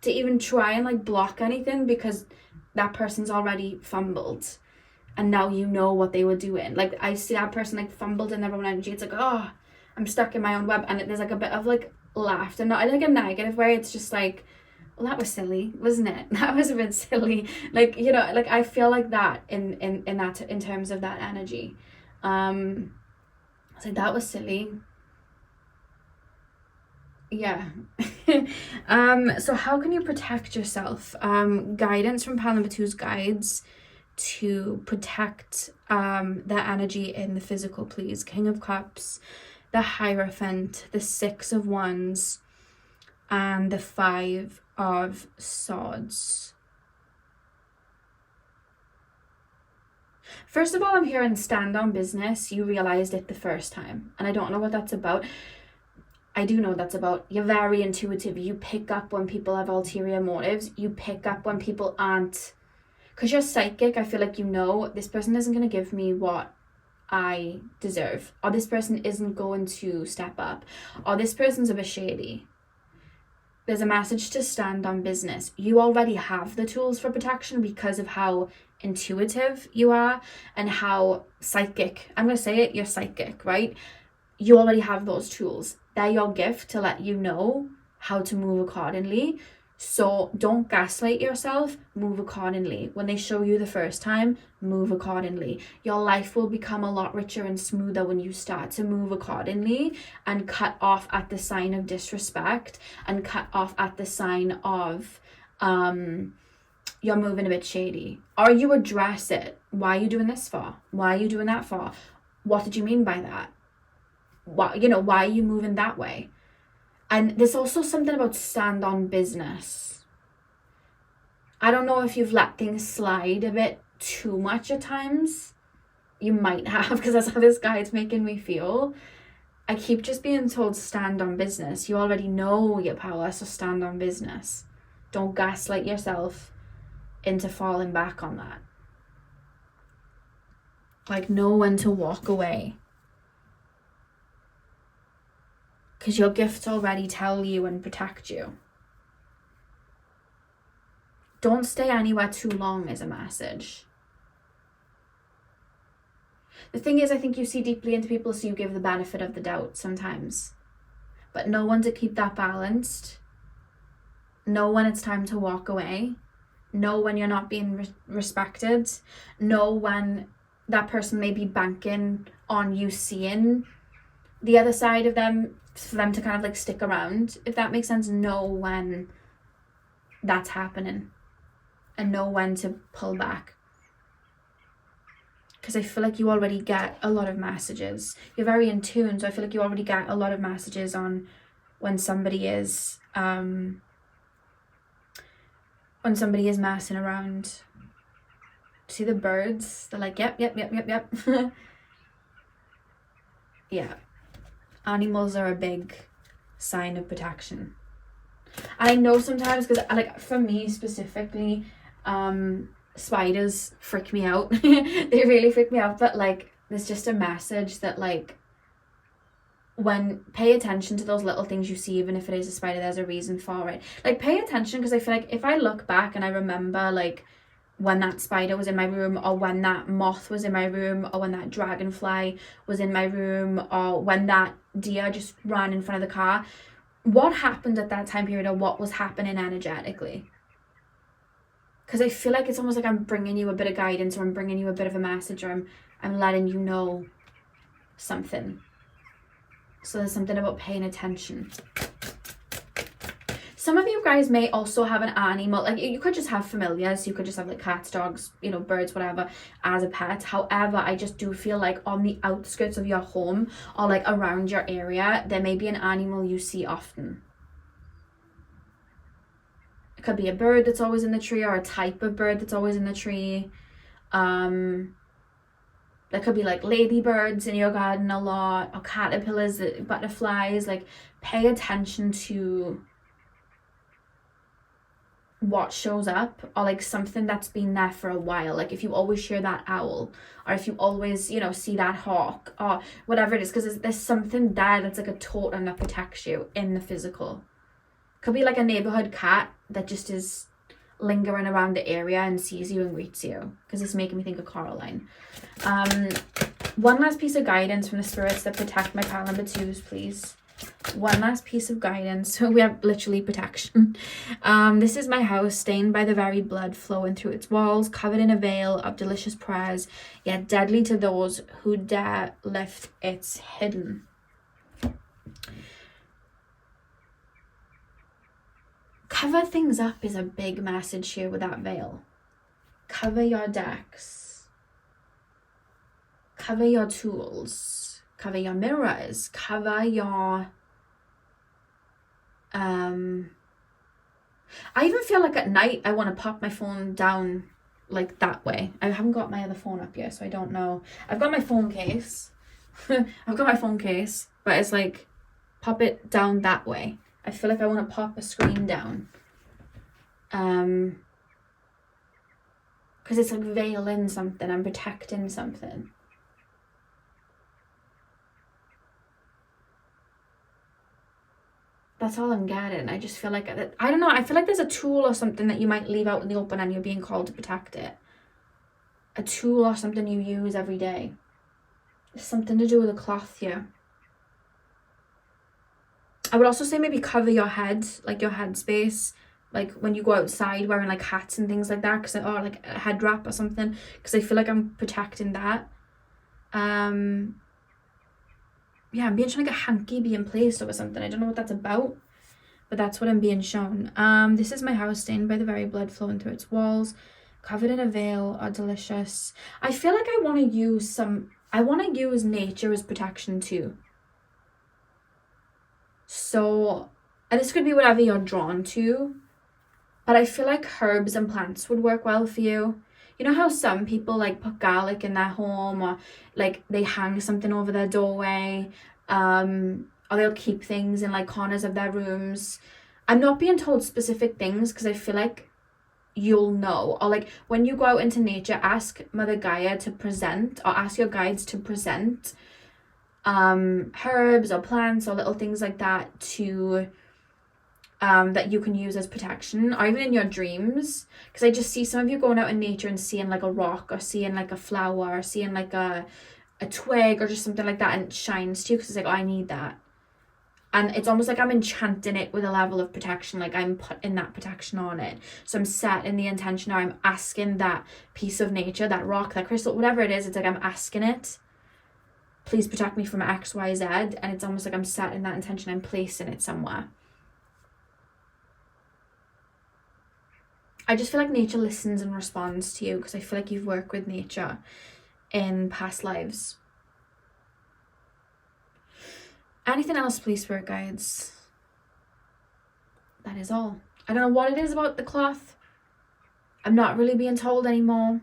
to even try and like block anything, because that person's already fumbled, and now you know what they were doing. Like I see that person like fumbled in their own energy. It's like, oh, I'm stuck in my own web, and there's like a bit of like laughter, not in like a negative way. It's just like, well, that was silly, wasn't it? That was a bit silly. Like, you know, like I feel like that in that, in terms of that energy. I was like, that was silly. Yeah. So how can you protect yourself? Guidance from pile number 2's guides to protect that energy in the physical, please. King of Cups, the Hierophant, the 6 of Wands, and the 5 of Swords. First of all, I'm hearing stand on business. You realized it the first time. And I don't know what that's about. I do know what that's about. You're very intuitive. You pick up when people have ulterior motives. You pick up when people aren't. Because you're psychic, I feel like you know this person isn't going to give me what I deserve. Or this person isn't going to step up. Or this person's a bit shady. There's a message to stand on business. You already have the tools for protection because of how intuitive you are and how psychic. I'm going to say it, you're psychic, right? You already have those tools. They're your gift to let you know how to move accordingly. So don't gaslight yourself, move accordingly. When they show you the first time, move accordingly. Your life will become a lot richer and smoother when you start to move accordingly and cut off at the sign of disrespect and cut off at the sign of you're moving a bit shady. Or you address it. Why are you doing this for? Why are you doing that for? What did you mean by that? Why are you moving that way? And there's also something about stand on business. I don't know if you've let things slide a bit too much at times. You might have, because that's how this guide's making me feel. I keep just being told stand on business. You already know your power, so stand on business. Don't gaslight yourself into falling back on that. Like, know when to walk away. Because your gifts already tell you and protect you. Don't stay anywhere too long is a message. The thing is, I think you see deeply into people, so you give the benefit of the doubt sometimes. But know when to keep that balanced. Know when it's time to walk away. Know when you're not being respected. Know when that person may be banking on you seeing the other side of them, for them to kind of like stick around, if that makes sense. Know when that's happening and know when to pull back, because I feel like you already get a lot of messages. You're very in tune, so I feel like you already get a lot of messages on when somebody is messing around. See the birds? They're like, yep. Yeah. Animals are a big sign of protection. I know sometimes, because like for me specifically, spiders freak me out. They really freak me out. But like, there's just a message that like, when pay attention to those little things you see, even if it is a spider, there's a reason for it. Like, pay attention, because I feel like if I look back and I remember like when that spider was in my room, or when that moth was in my room, or when that dragonfly was in my room, or when that deer just ran in front of the car, what happened at that time period, or what was happening energetically? Because I feel like it's almost like I'm bringing you a bit of guidance, or I'm bringing you a bit of a message, or I'm letting you know something. So there's something about paying attention. Some of you guys may also have an animal, like you could just have familiars, you could just have like cats, dogs, birds, whatever, as a pet. However, I just do feel like on the outskirts of your home, or like around your area, there may be an animal you see often. It could be a bird that's always in the tree, or a type of bird that's always in the tree. There could be like ladybirds in your garden a lot, or caterpillars, butterflies. Like, pay attention to what shows up, or like something that's been there for a while. Like if you always hear that owl, or if you always see that hawk, or whatever it is, because there's something there that's like a totem that protects you in the physical. Could be like a neighborhood cat that just is lingering around the area and sees you and greets you, because it's making me think of Coraline. One last piece of guidance from the spirits that protect my pile number 2s, please. One last piece of guidance. So we have literally protection. This is my house, stained by the very blood flowing through its walls, covered in a veil of delicious prayers, yet deadly to those who dare lift its hidden. Cover things up is a big message here with that veil. Cover your decks. Cover your tools. Cover your mirrors. Cover your... I even feel like at night I want to pop my phone down like that way. I haven't got my other phone up yet, so I don't know. I've got my phone case. I've got my phone case, but it's like, pop it down that way. I feel like I want to pop a screen down. Because it's like veiling something and protecting something. That's all I'm getting. I just feel like, I don't know, I feel like there's a tool or something that you might leave out in the open and you're being called to protect it. A tool or something you use every day. It's something to do with a cloth here. I would also say maybe cover your head, like your head space, like when you go outside wearing like hats and things like that, or like a head wrap or something, because I feel like I'm protecting that. Yeah, I'm being shown like a hanky being placed over something. I don't know what that's about, but that's what I'm being shown. This is my house stained by the very blood flowing through its walls, covered in a veil, are delicious. I feel like I want to use nature as protection too. So, and this could be whatever you're drawn to, but I feel like herbs and plants would work well for you. You know how some people like put garlic in their home, or like they hang something over their doorway, or they'll keep things in like corners of their rooms. I'm not being told specific things because I feel like you'll know. Or like when you go out into nature, ask Mother Gaia to present, or ask your guides to present herbs or plants or little things like that to that you can use as protection, or even in your dreams, because I just see some of you going out in nature and seeing like a rock, or seeing like a flower, or seeing like a twig, or just something like that, and it shines to you because it's like, oh, I need that. And it's almost like I'm enchanting it with a level of protection, like I'm putting that protection on it. So I'm setting the intention, or I'm asking that piece of nature, that rock, that crystal, whatever it is, it's like I'm asking it, please protect me from X, Y, Z. And it's almost like I'm setting that intention, I'm placing it somewhere. I just feel like nature listens and responds to you, because I feel like you've worked with nature in past lives. Anything else, please, spirit guides? That is all. I don't know what it is about the cloth. I'm not really being told any more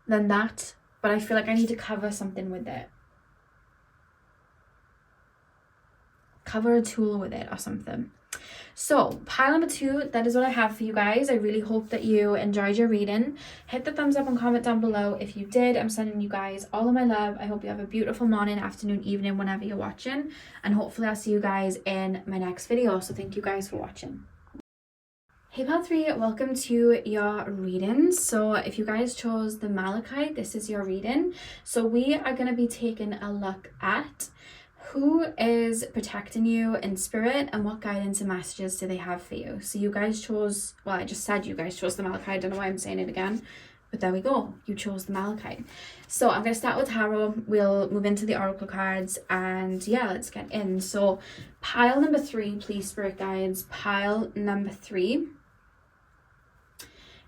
than that, but I feel like I need to cover something with it. Cover a tool with it or something. So pile number 2, that is what I have for you guys. I really hope that you enjoyed your reading. Hit the thumbs up and comment down below if you did. I'm sending you guys all of my love. I hope you have a beautiful morning, afternoon, evening, whenever you're watching, and hopefully I'll see you guys in my next video. So thank you guys for watching. Hey pile 3, welcome to your reading. So if you guys chose the Malachite, this is your reading. So we are going to be taking a look at who is protecting you in spirit, and what guidance and messages do they have for you. So you guys chose, well, I just said you guys chose the Malachite. I don't know why I'm saying it again, but there we go. You chose the Malachite. So I'm going to start with tarot. We'll move into the oracle cards, and yeah, let's get in. So pile number 3, please, spirit guides. Pile number 3.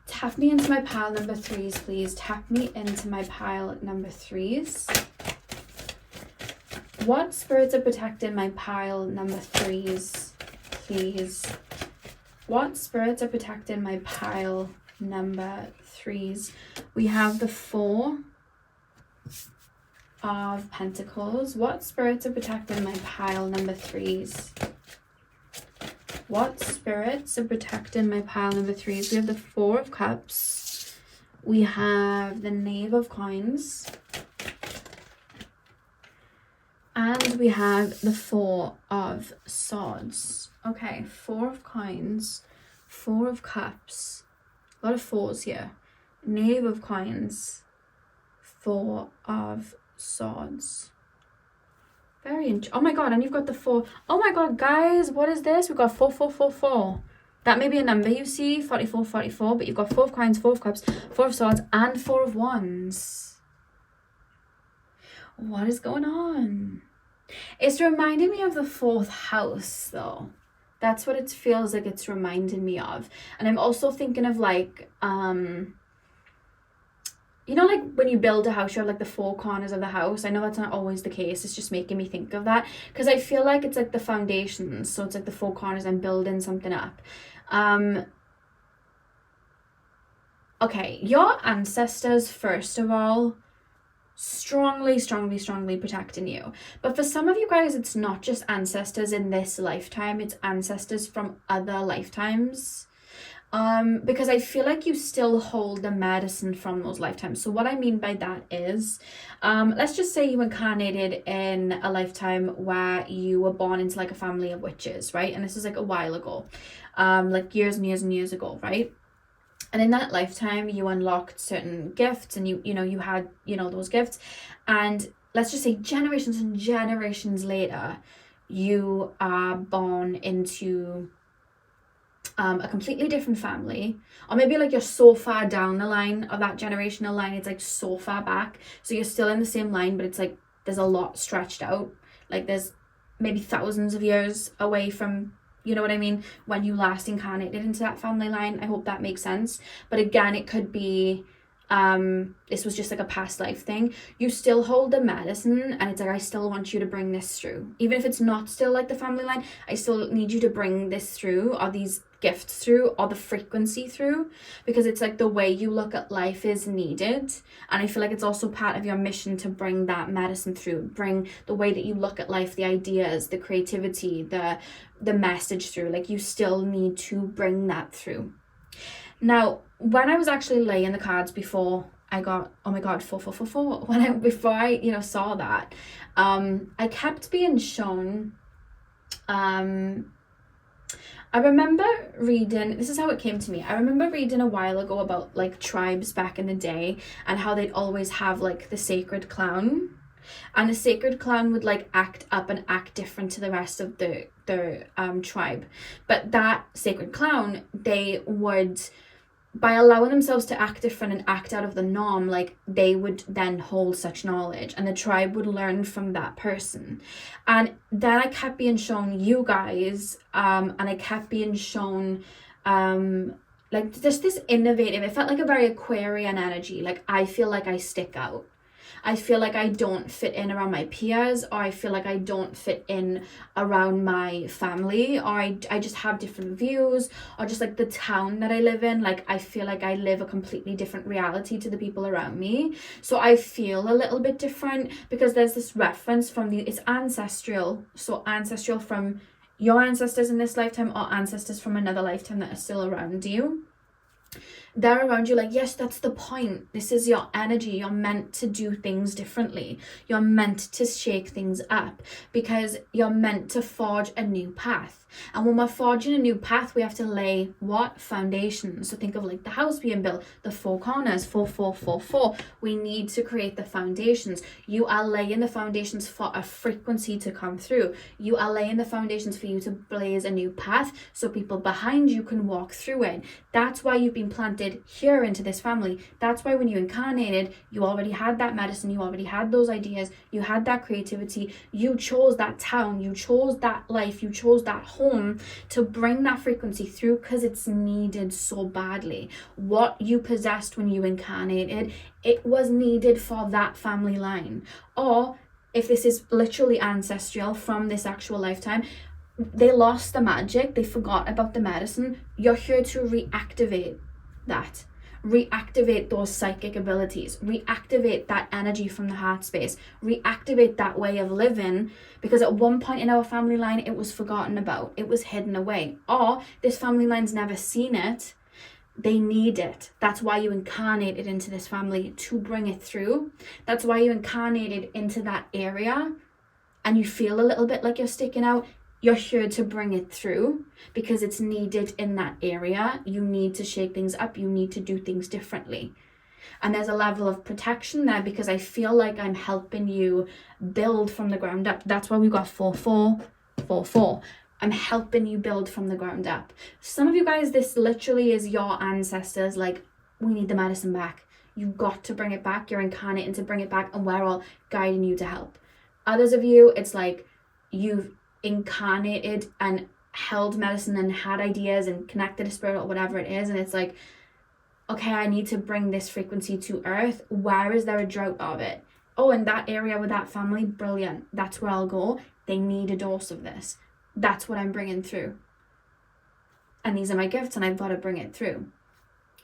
Tap me into my pile number 3s, please. Tap me into my pile number 3s. What spirits are protecting my pile number 3s, please? What spirits are protecting my pile number 3s? We have the 4 of Pentacles. What spirits are protecting my pile number 3s? What spirits are protecting my pile number 3s? We have the 4 of Cups. We have the Knave of Coins. And we have the 4 of Swords. Okay, 4 of Coins, 4 of Cups. A lot of 4s here. Knave of Coins, 4 of Swords. Very interesting. Oh my god, and you've got the 4. Oh my god, guys, what is this? We've got 4, 4, 4, 4. That may be a number you see, 44, 44, but you've got 4 of Coins, 4 of Cups, 4 of Swords, and 4 of Wands. What is going on? It's reminding me of the 4th house, though. That's what it feels like it's reminding me of. And I'm also thinking of like, you know, like when you build a house, you have like the 4 corners of the house. I know that's not always the case. It's just making me think of that, because I feel like it's like the foundations. So it's like the 4 corners. I'm building something up. Okay, your ancestors, first of all, strongly protecting you. But for some of you guys, it's not just ancestors in this lifetime, it's ancestors from other lifetimes. Because I feel like you still hold the medicine from those lifetimes. So what I mean by that is, let's just say you incarnated in a lifetime where you were born into like a family of witches, right? And this is like a while ago, like years and years and years ago, right? And in that lifetime, you unlocked certain gifts, and you had, those gifts. And let's just say generations and generations later, you are born into a completely different family, or maybe like you're so far down the line of that generational line, it's like so far back, so you're still in the same line, but it's like there's a lot stretched out, like there's maybe thousands of years away from, you know what I mean, when you last incarnated into that family line. I hope that makes sense. But again, it could be this was just like a past life thing. You still hold the medicine, and it's like, I still want you to bring this through, even if it's not still like the family line. I still need you to bring this through, or these gifts through, or the frequency through, because it's like the way you look at life is needed. And I feel like it's also part of your mission to bring that medicine through, bring the way that you look at life, the ideas, the creativity, the message through. Like, you still need to bring that through. Now, when I was actually laying the cards before I got, oh my god, 444, before I saw that, I kept being shown, I remember reading, this is how it came to me. I remember reading a while ago about like tribes back in the day, and how they'd always have like the sacred clown. And the sacred clown would like act up and act different to the rest of the tribe. But that sacred clown, they would, by allowing themselves to act different and act out of the norm, like they would then hold such knowledge, and the tribe would learn from that person. And then I kept being shown you guys, and I kept being shown like just this innovative, it felt like a very Aquarian energy. Like, I feel like I stick out. I feel like I don't fit in around my peers, or I feel like I don't fit in around my family, or I just have different views, or just like the town that I live in, like I feel like I live a completely different reality to the people around me. So I feel a little bit different, because there's this reference from it's ancestral, so ancestral from your ancestors in this lifetime, or ancestors from another lifetime that are still around you. They're around you, like, yes, that's the point. This is your energy. You're meant to do things differently. You're meant to shake things up, because you're meant to forge a new path. And when we're forging a new path, we have to lay what? Foundations. So think of like the house being built, the four corners, 4, 4, 4, 4. We need to create the foundations. You are laying the foundations for a frequency to come through. You are laying the foundations for you to blaze a new path, so people behind you can walk through it. That's why you've been planted here into this family. That's why when you incarnated, you already had that medicine, you already had those ideas, you had that creativity, you chose that town, you chose that life, you chose that home to bring that frequency through, because it's needed so badly. What you possessed when you incarnated, it was needed for that family line. Or if this is literally ancestral from this actual lifetime, they lost the magic, they forgot about the medicine. You're here to reactivate that, reactivate those psychic abilities, reactivate that energy from the heart space, reactivate that way of living, because at one point in our family line it was forgotten about, it was hidden away, or this family line's never seen it. They need it. That's why you incarnated into this family, to bring it through. That's why you incarnated into that area, and you feel a little bit like you're sticking out. You're here to bring it through, because it's needed in that area. You need to shake things up. You need to do things differently. And there's a level of protection there, because I feel like I'm helping you build from the ground up. That's why we got 4, 4, 4, 4. I'm helping you build from the ground up. Some of you guys, this literally is your ancestors. Like, we need the medicine back. You've got to bring it back. You're incarnating to bring it back, and we're all guiding you to help. Others of you, it's like you've incarnated and held medicine and had ideas and connected to spirit or whatever it is, and it's like, okay, I need to bring this frequency to earth. Where is there a drought of it? Oh, in that area with that family, brilliant, that's where I'll go. They need a dose of this. That's what I'm bringing through, and these are my gifts, and I've got to bring it through.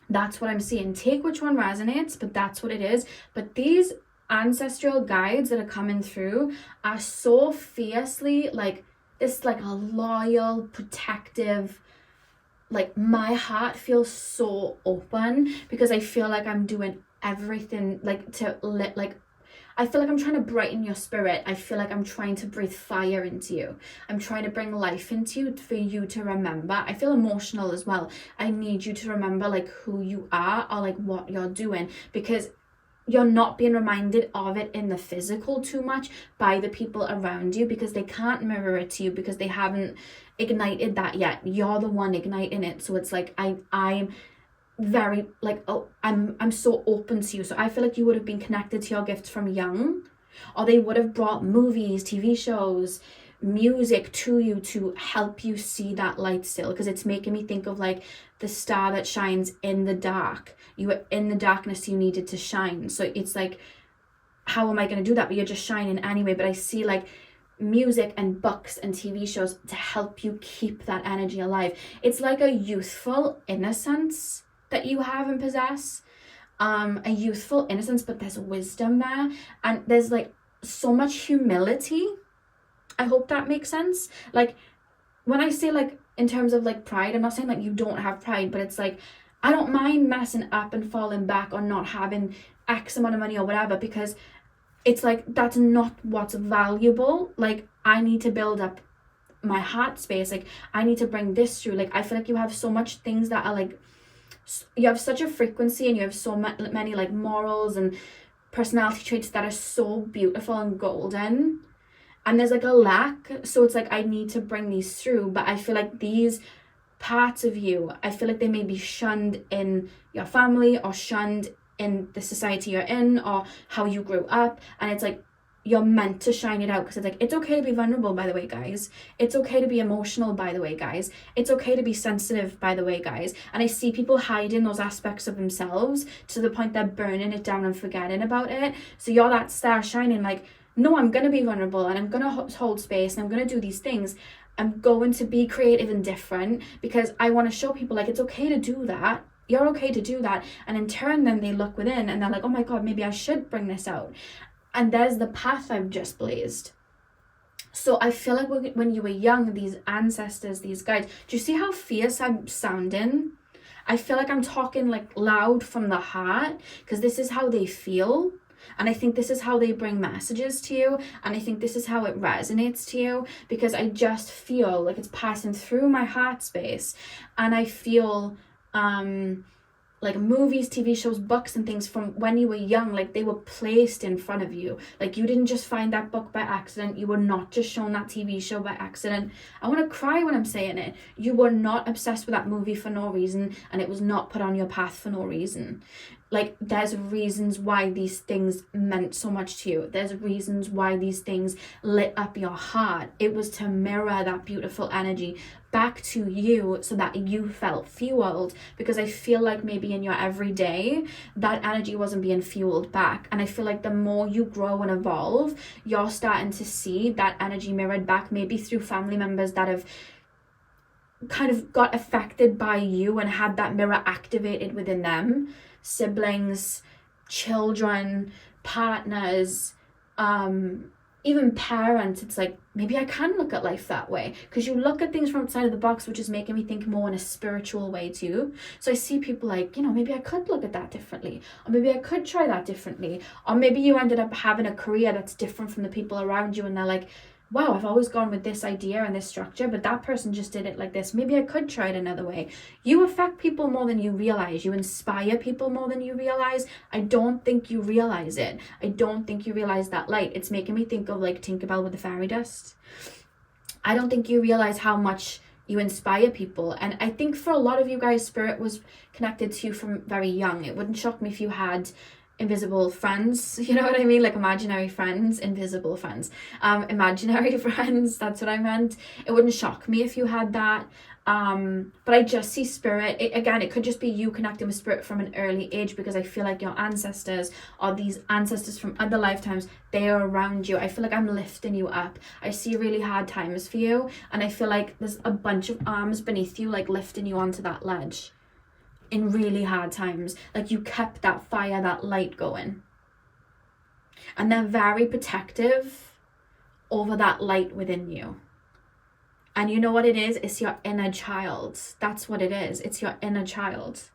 That's what I'm seeing. Take which one resonates, but that's what it is. But these ancestral guides that are coming through are so fiercely like this, like a loyal, protective, like my heart feels so open because I feel like I'm doing everything like to like I feel like I'm trying to brighten your spirit. I feel like I'm trying to breathe fire into you. I'm trying to bring life into you for you to remember. I feel emotional as well. I need you to remember like who you are or like what you're doing, because you're not being reminded of it in the physical too much by the people around you, because they can't mirror it to you because they haven't ignited that yet. You're the one igniting it. So it's like I'm very like, oh, I'm so open to you. So I feel like you would have been connected to your gifts from young, or they would have brought movies, TV shows, music to you to help you see that light still, because it's making me think of like the star that shines in the dark. You were in the darkness, you needed to shine. So it's like, how am I going to do that? But you're just shining anyway. But I see like music and books and TV shows to help you keep that energy alive. It's like a youthful innocence that you have and possess, a youthful innocence, but there's wisdom there, and there's like so much humility. I hope that makes sense. Like when I say like in terms of like pride, I'm not saying like you don't have pride, but it's like I don't mind messing up and falling back or not having X amount of money or whatever, because it's like that's not what's valuable. Like I need to build up my heart space. Like I need to bring this through. Like I feel like you have so much things that are like, you have such a frequency and you have so many like morals and personality traits that are so beautiful and golden, and there's like a lack. So it's like I need to bring these through, but I feel like these parts of you, I feel like they may be shunned in your family or shunned in the society you're in or how you grew up, and it's like you're meant to shine it out, because it's like, it's okay to be vulnerable, by the way, guys. It's okay to be emotional, by the way, guys. It's okay to be sensitive, by the way, guys. And I see people hiding those aspects of themselves to the point they're burning it down and forgetting about it. So you're that star shining like, no, I'm going to be vulnerable and I'm going to hold space and I'm going to do these things. I'm going to be creative and different because I want to show people like it's okay to do that. You're okay to do that. And in turn, then they look within and they're like, oh my God, maybe I should bring this out. And there's the path I've just blazed. So I feel like when you were young, these ancestors, these guides, do you see how fierce I'm sounding? I feel like I'm talking like loud from the heart because this is how they feel. And I think this is how they bring messages to you. And I think this is how it resonates to you, because I just feel like it's passing through my heart space. And I feel like movies, TV shows, books and things from when you were young, like they were placed in front of you. Like you didn't just find that book by accident. You were not just shown that TV show by accident. I want to cry when I'm saying it. You were not obsessed with that movie for no reason, and it was not put on your path for no reason. Like there's reasons why these things meant so much to you. There's reasons why these things lit up your heart. It was to mirror that beautiful energy back to you so that you felt fueled, because I feel like maybe in your everyday that energy wasn't being fueled back. And I feel like the more you grow and evolve, you're starting to see that energy mirrored back, maybe through family members that have kind of got affected by you and had that mirror activated within them. Siblings, children, partners, even parents. It's like, maybe I can look at life that way, because you look at things from outside of the box, which is making me think more in a spiritual way too. So I see people like, maybe I could look at that differently, or maybe I could try that differently, or maybe you ended up having a career that's different from the people around you and they're like, wow, I've always gone with this idea and this structure, but that person just did it like this. Maybe I could try it another way. You affect people more than you realize. You inspire people more than you realize. I don't think you realize it. I don't think you realize that light. It's making me think of like Tinkerbell with the fairy dust. I don't think you realize how much you inspire people. And I think for a lot of you guys, spirit was connected to you from very young. It wouldn't shock me if you had invisible friends, you know what I mean? Like imaginary friends, invisible friends, imaginary friends, that's what I meant. It wouldn't shock me if you had that. But I just see spirit, it could just be you connecting with spirit from an early age, because I feel like your ancestors or these ancestors from other lifetimes, they are around you. I feel like I'm lifting you up. I see really hard times for you, and I feel like there's a bunch of arms beneath you, like lifting you onto that ledge. in really hard times. Like you kept that fire, that light going. And they're very protective over that light within you. And you know what it is? It's your inner child. That's what it is. It's your inner child.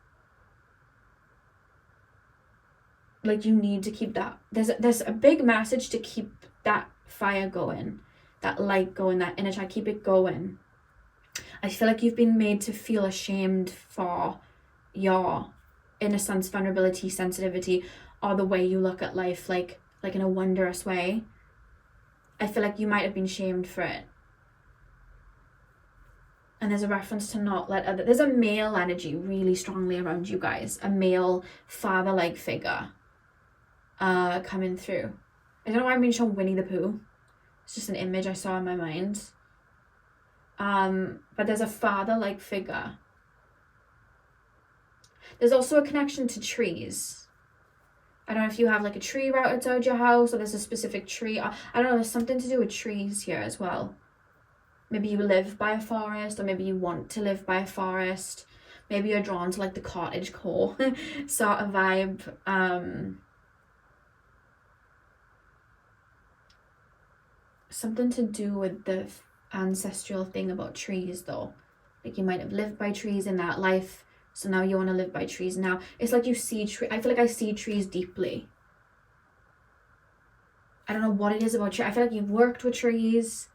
Like you need to keep that. There's a big message to keep that fire going, that light going, that inner child. Keep it going. I feel like you've been made to feel ashamed for your innocence, vulnerability, sensitivity, or the way you look at life, like in a wondrous way. I feel like you might have been shamed for it. And there's a reference to not let other... There's a male energy really strongly around you guys. A male father-like figure coming through. I don't know why I'm being shown Winnie the Pooh. It's just an image I saw in my mind. But there's a father-like figure. There's also a connection to trees. I don't know if you have like a tree route outside your house, or there's a specific tree. I don't know, there's something to do with trees here as well. Maybe you live by a forest, or maybe you want to live by a forest. Maybe you're drawn to like the cottagecore sort of vibe. Something to do with the ancestral thing about trees though. Like you might have lived by trees in that life, so now you want to live by trees now. It's like you see I feel like I see trees deeply. I don't know what it is about trees. I feel like you've worked with trees.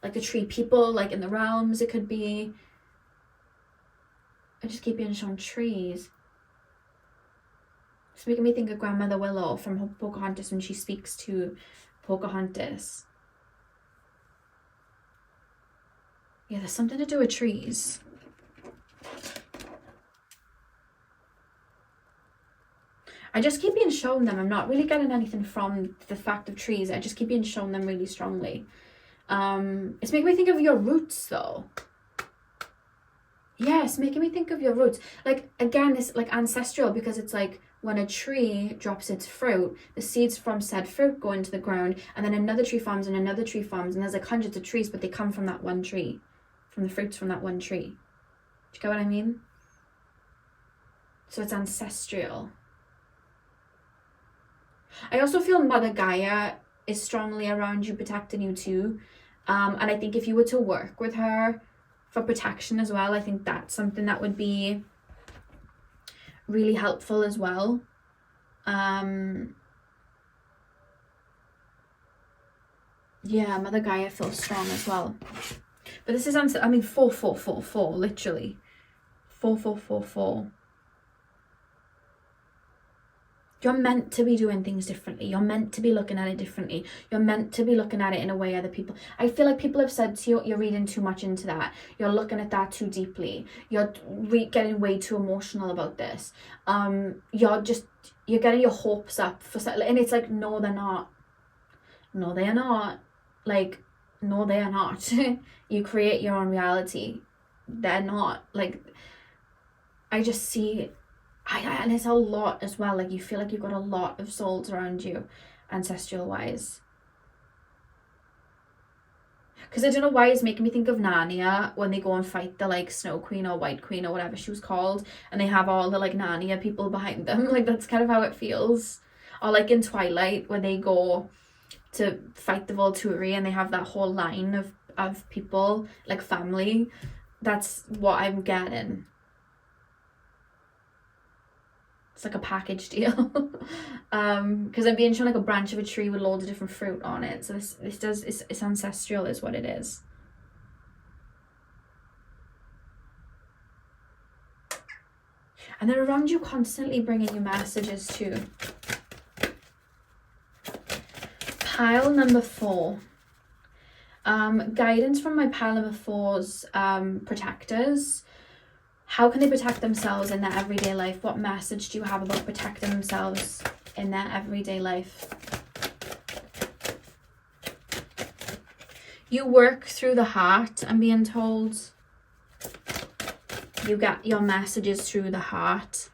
Like the tree people, like in the realms it could be. I just keep being shown trees. It's making me think of Grandmother Willow from Pocahontas when she speaks to Pocahontas. Yeah, there's something to do with trees. I just keep being shown them. I'm not really getting anything from the fact of trees. I just keep being shown them really strongly. It's making me think of your roots though. Yeah, it's making me think of your roots. Like, again, it's like ancestral, because it's like when a tree drops its fruit, the seeds from said fruit go into the ground, and then another tree forms and another tree forms, and there's like hundreds of trees, but they come from that one tree, from the fruits from that one tree. Do you get what I mean? So it's ancestral. I also feel Mother Gaia is strongly around you, protecting you too. And I think if you were to work with her for protection as well, I think that's something that would be really helpful as well. Yeah, Mother Gaia feels strong as well. But this is, 4, literally. 4. You're meant to be doing things differently. You're meant to be looking at it differently. You're meant to be looking at it in a way other people... I feel like people have said to you, you're reading too much into that. You're looking at that too deeply. You're getting way too emotional about this. You're getting your hopes up for something. And it's like, no, they're not. No, they are not. Like, no, they are not. You create your own reality. They're not. Like, I just see... and it's a lot as well. Like, you feel like you've got a lot of souls around you, ancestral wise. Because I don't know why it's making me think of Narnia when they go and fight the like Snow Queen or White Queen or whatever she was called, and they have all the like Narnia people behind them. Like, that's kind of how it feels. Or like in Twilight when they go to fight the Volturi and they have that whole line of people, like family. That's what I'm getting. It's like a package deal. Because I'm being shown like a branch of a tree with loads of different fruit on it. So it's ancestral is what it is. And they're around you constantly bringing you messages too. Pile number 4. Guidance from my pile number 4's protectors. How can they protect themselves in their everyday life? What message do you have about protecting themselves in their everyday life? You work through the heart, I'm being told. You get your messages through the heart.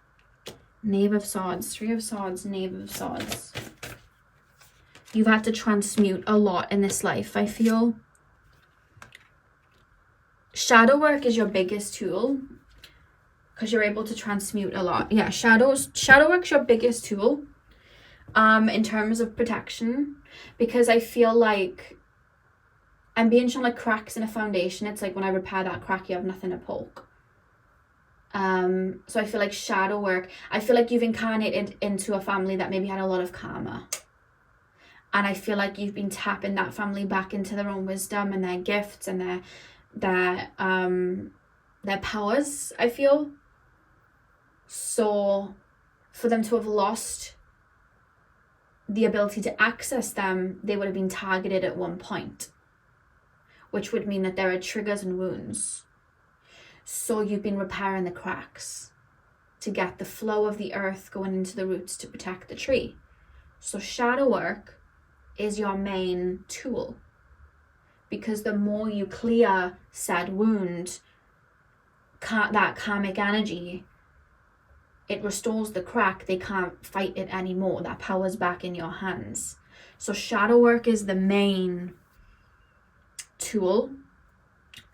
Knave of Swords, 3 of Swords, Knave of Swords. You've had to transmute a lot in this life, I feel. Shadow work is your biggest tool. because you're able to transmute a lot. Yeah, shadow work's your biggest tool in terms of protection, because I feel like I'm being shown like cracks in a foundation. It's like when I repair that crack, you have nothing to poke. So I feel like shadow work, I feel like you've incarnated into a family that maybe had a lot of karma. And I feel like you've been tapping that family back into their own wisdom and their gifts and their powers, I feel. So for them to have lost the ability to access them, they would have been targeted at one point, which would mean that there are triggers and wounds. So you've been repairing the cracks to get the flow of the earth going into the roots to protect the tree. So shadow work is your main tool, because the more you clear said wound, that karmic energy, it restores the crack. They can't fight it anymore. That power's back in your hands. So shadow work is the main tool,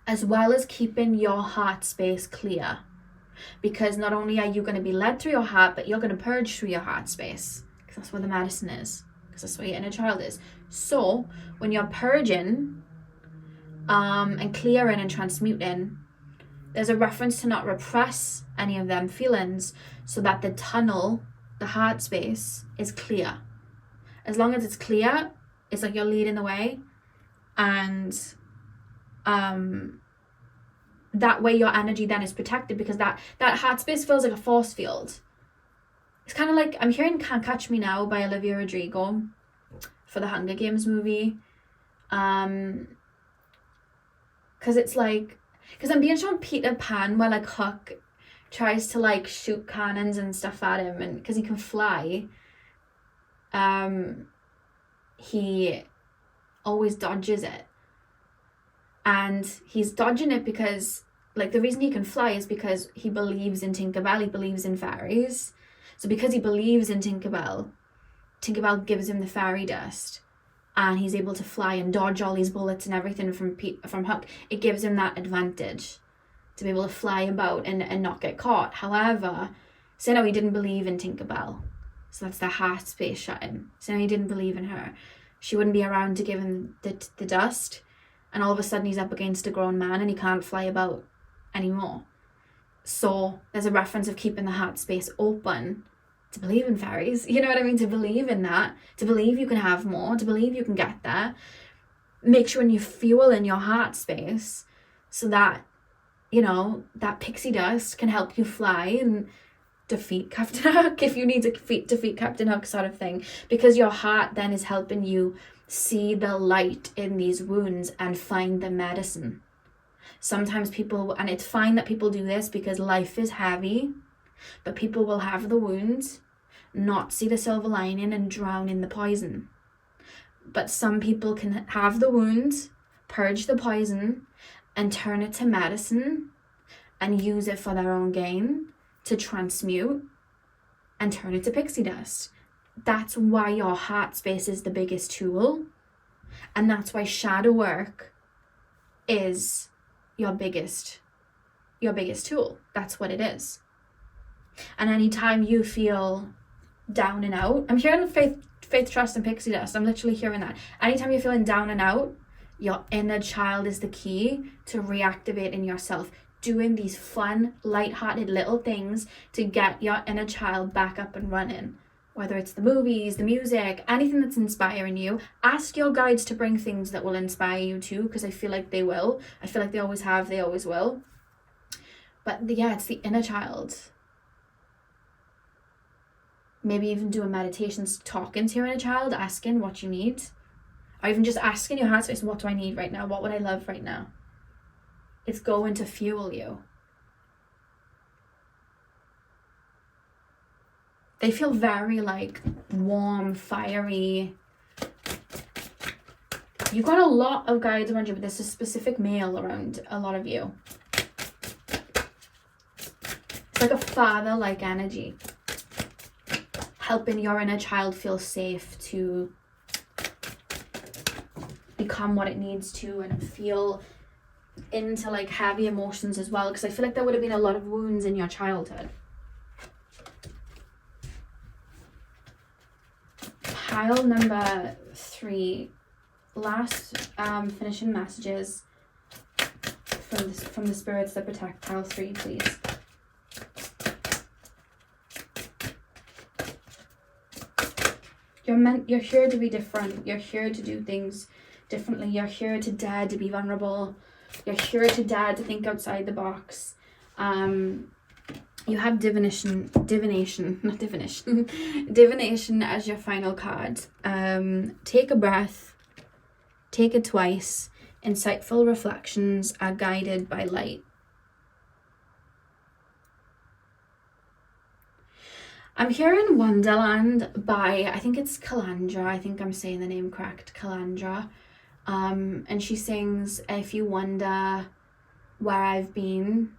as well as keeping your heart space clear, because not only are you going to be led through your heart, but you're going to purge through your heart space, because that's where the medicine is, because that's where your inner child is. So when you're purging and clearing and transmuting, there's a reference to not repress any of them feelings, so that the tunnel, the heart space, is clear. As long as it's clear, it's like you're leading the way, and that way your energy then is protected, because that heart space feels like a force field. It's kind of like, I'm hearing Can't Catch Me Now by Olivia Rodrigo for the Hunger Games movie, because it's like, because I'm being shown Peter Pan where like Huck tries to like shoot cannons and stuff at him, and because he can fly, he always dodges it. And he's dodging it because, like, the reason he can fly is because he believes in Tinkerbell, he believes in fairies. So because he believes in Tinkerbell, Tinkerbell gives him the fairy dust, and he's able to fly and dodge all these bullets and everything from Huck. It gives him that advantage to be able to fly about and not get caught. However, so now he didn't believe in Tinkerbell. So that's the heart space shutting. So now he didn't believe in her. She wouldn't be around to give him the dust. And all of a sudden he's up against a grown man and he can't fly about anymore. So there's a reference of keeping the heart space open to believe in fairies. You know what I mean? To believe in that. To believe you can have more. To believe you can get there. Make sure you fuel in your heart space so that, you know, that pixie dust can help you fly and defeat Captain Hook if you need to defeat Captain Hook, sort of thing. Because your heart then is helping you see the light in these wounds and find the medicine. Sometimes people, and it's fine that people do this because life is heavy, but people will have the wounds, not see the silver lining and drown in the poison. But some people can have the wounds, purge the poison, and turn it to medicine and use it for their own gain to transmute and turn it to pixie dust. That's why your heart space is the biggest tool, and that's why shadow work is your biggest tool. That's what it is. And anytime you feel down and out, I'm hearing faith, trust, and pixie dust. I'm literally hearing that. Anytime you're feeling down and out, your inner child is the key to reactivating yourself. Doing these fun, light-hearted little things to get your inner child back up and running. Whether it's the movies, the music, anything that's inspiring you. Ask your guides to bring things that will inspire you too, because I feel like they will. I feel like they always have, they always will. But yeah, it's the inner child. Maybe even do a meditation, talking to your inner child, asking what you need. Or even just asking your heart space, what do I need right now? What would I love right now? It's going to fuel you. They feel very like warm, fiery. You got a lot of guides around you, but there's a specific male around a lot of you. It's like a father-like energy. Helping your inner child feel safe to become what it needs to and feel into like heavy emotions as well, because I feel like there would have been a lot of wounds in your childhood. Pile number 3, last finishing messages from the spirits that protect pile 3, please. You're here to be different. You're here to do things differently. You're here to dare to be vulnerable. You're here to dare to think outside the box. You have divination as your final card. Take a breath. Take it twice. Insightful reflections are guided by light. I'm hearing Wonderland by, I think it's Calandra. I think I'm saying the name correct, Calandra. And she sings, if you wonder where I've been,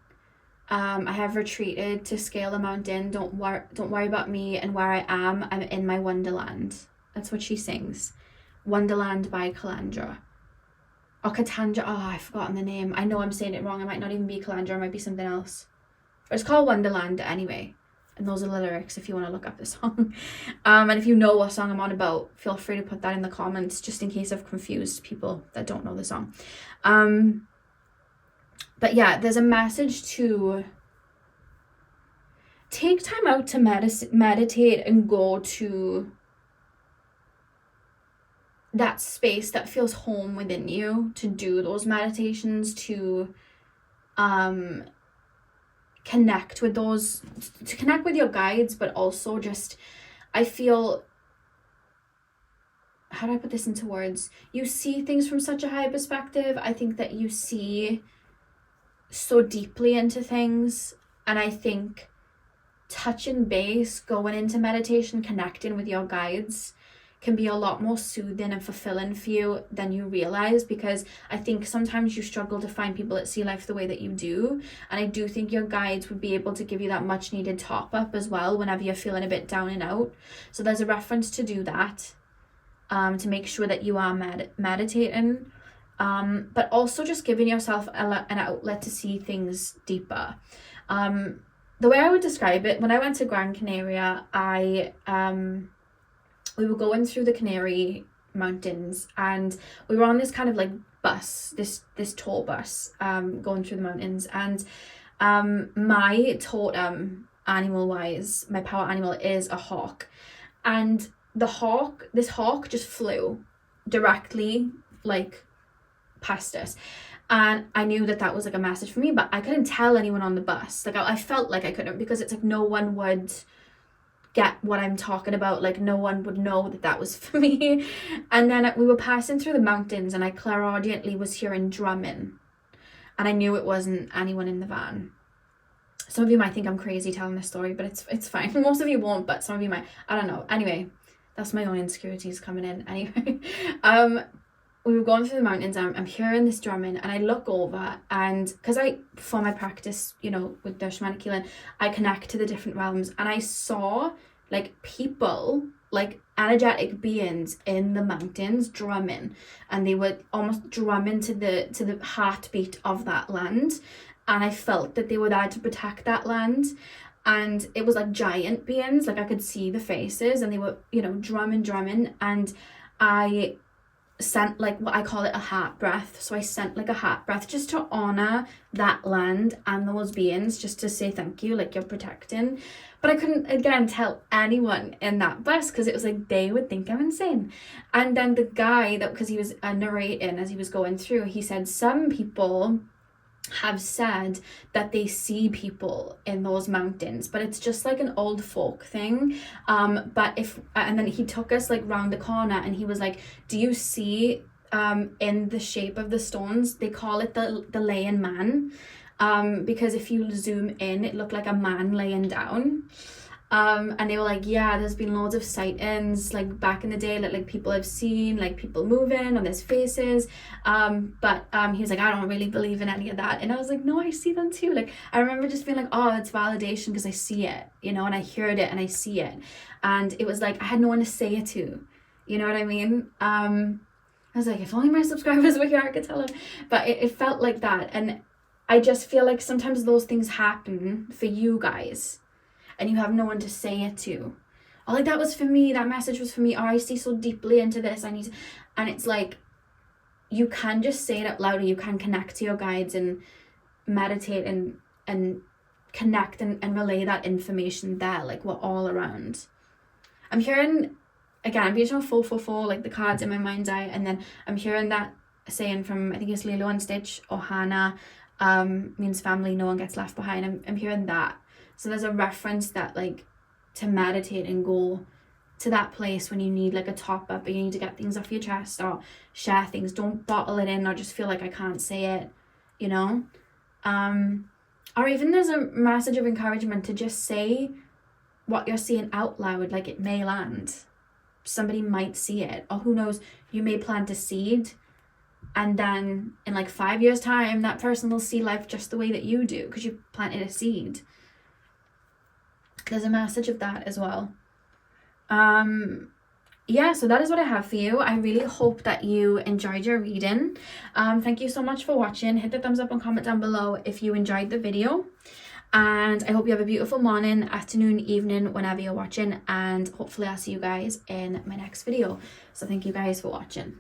I have retreated to scale the mountain. Don't worry about me and where I am. I'm in my Wonderland. That's what she sings. Wonderland by Calandra. Or Katandra. Oh, I've forgotten the name. I know I'm saying it wrong. It might not even be Calandra. It might be something else. But it's called Wonderland anyway. And those are the lyrics if you want to look up the song. And if you know what song I'm on about, feel free to put that in the comments, just in case I've confused people that don't know the song. But yeah, there's a message to take time out to meditate and go to that space that feels home within you, to do those meditations, to connect with your guides, but also just, I feel, how do I put this into words? You see things from such a high perspective. I think that you see so deeply into things, and I think touching base, going into meditation, connecting with your guides can be a lot more soothing and fulfilling for you than you realize, because I think sometimes you struggle to find people that see life the way that you do, and I do think your guides would be able to give you that much needed top up as well whenever you're feeling a bit down and out. So there's a reference to do that, to make sure that you are meditating, but also just giving yourself an outlet to see things deeper. The way I would describe it, when I went to Gran Canaria, we were going through the Canary Mountains, and we were on this kind of like bus, this tour bus, going through the mountains, and my totem animal wise, my power animal is a hawk, and this hawk just flew directly like past us, and I knew that was like a message for me, but I couldn't tell anyone on the bus. Like I felt like I couldn't, because it's like no one would get what I'm talking about, like no one would know that was for me. And then we were passing through the mountains, and I clairaudiently was hearing drumming, and I knew it wasn't anyone in the van. Some of you might think I'm crazy telling this story, but it's fine. Most of you won't, but some of you might. I don't know. Anyway, that's my own insecurities coming in. Anyway, we were going through the mountains, and I'm hearing this drumming, and I look over, and because for my practice, with the shamanic healing, I connect to the different realms, and I saw like people, like energetic beings in the mountains drumming, and they were almost drumming to the heartbeat of that land, and I felt that they were there to protect that land. And it was like giant beings, like I could see the faces, and they were drumming, and I sent like what I call it a heart breath. So I sent like a heart breath just to honor that land and those beings, just to say thank you, like you're protecting. But I couldn't again tell anyone in that bus, because it was like they would think I'm insane. And then the guy, that because he was narrating as he was going through, he said some people have said that they see people in those mountains, but it's just like an old folk thing. And then he took us like round the corner, and he was like, do you see in the shape of the stones, they call it the laying man, because if you zoom in, it looked like a man laying down. And they were like, yeah, there's been loads of sightings like back in the day, like people have seen like people moving on their faces, but he was like, I don't really believe in any of that. And I was like, no, I see them too. Like I remember just being like, oh, it's validation because I see it, and I heard it and I see it, and it was like I had no one to say it to, you know what I mean? I was like, if only my subscribers were here, I could tell them. But it felt like that. And I just feel like sometimes those things happen for you guys and you have no one to say it to. Or like, that was for me, that message was for me, or I see so deeply into this, and it's like, you can just say it out loud, or you can connect to your guides and meditate and connect and relay that information there. Like, we're all around. I'm hearing, again, I'm being 444, like the cards in my mind's eye, and then I'm hearing that saying from, I think it's Lilo and Stitch, Ohana, means family, no one gets left behind. I'm hearing that. So there's a reference that, like, to meditate and go to that place when you need like a top up, or you need to get things off your chest or share things. Don't bottle it in or just feel like I can't say it, you know. Or even there's a message of encouragement to just say what you're seeing out loud. Like, it may land, somebody might see it, or who knows, you may plant a seed and then in like 5 years time that person will see life just the way that you do because you planted a seed. There's a message of that as well. Yeah, so that is what I have for you. I really hope that you enjoyed your reading. Thank you so much for watching. Hit the thumbs up and comment down below if you enjoyed the video. And I hope you have a beautiful morning, afternoon, evening, whenever you're watching. And hopefully I'll see you guys in my next video. So thank you guys for watching.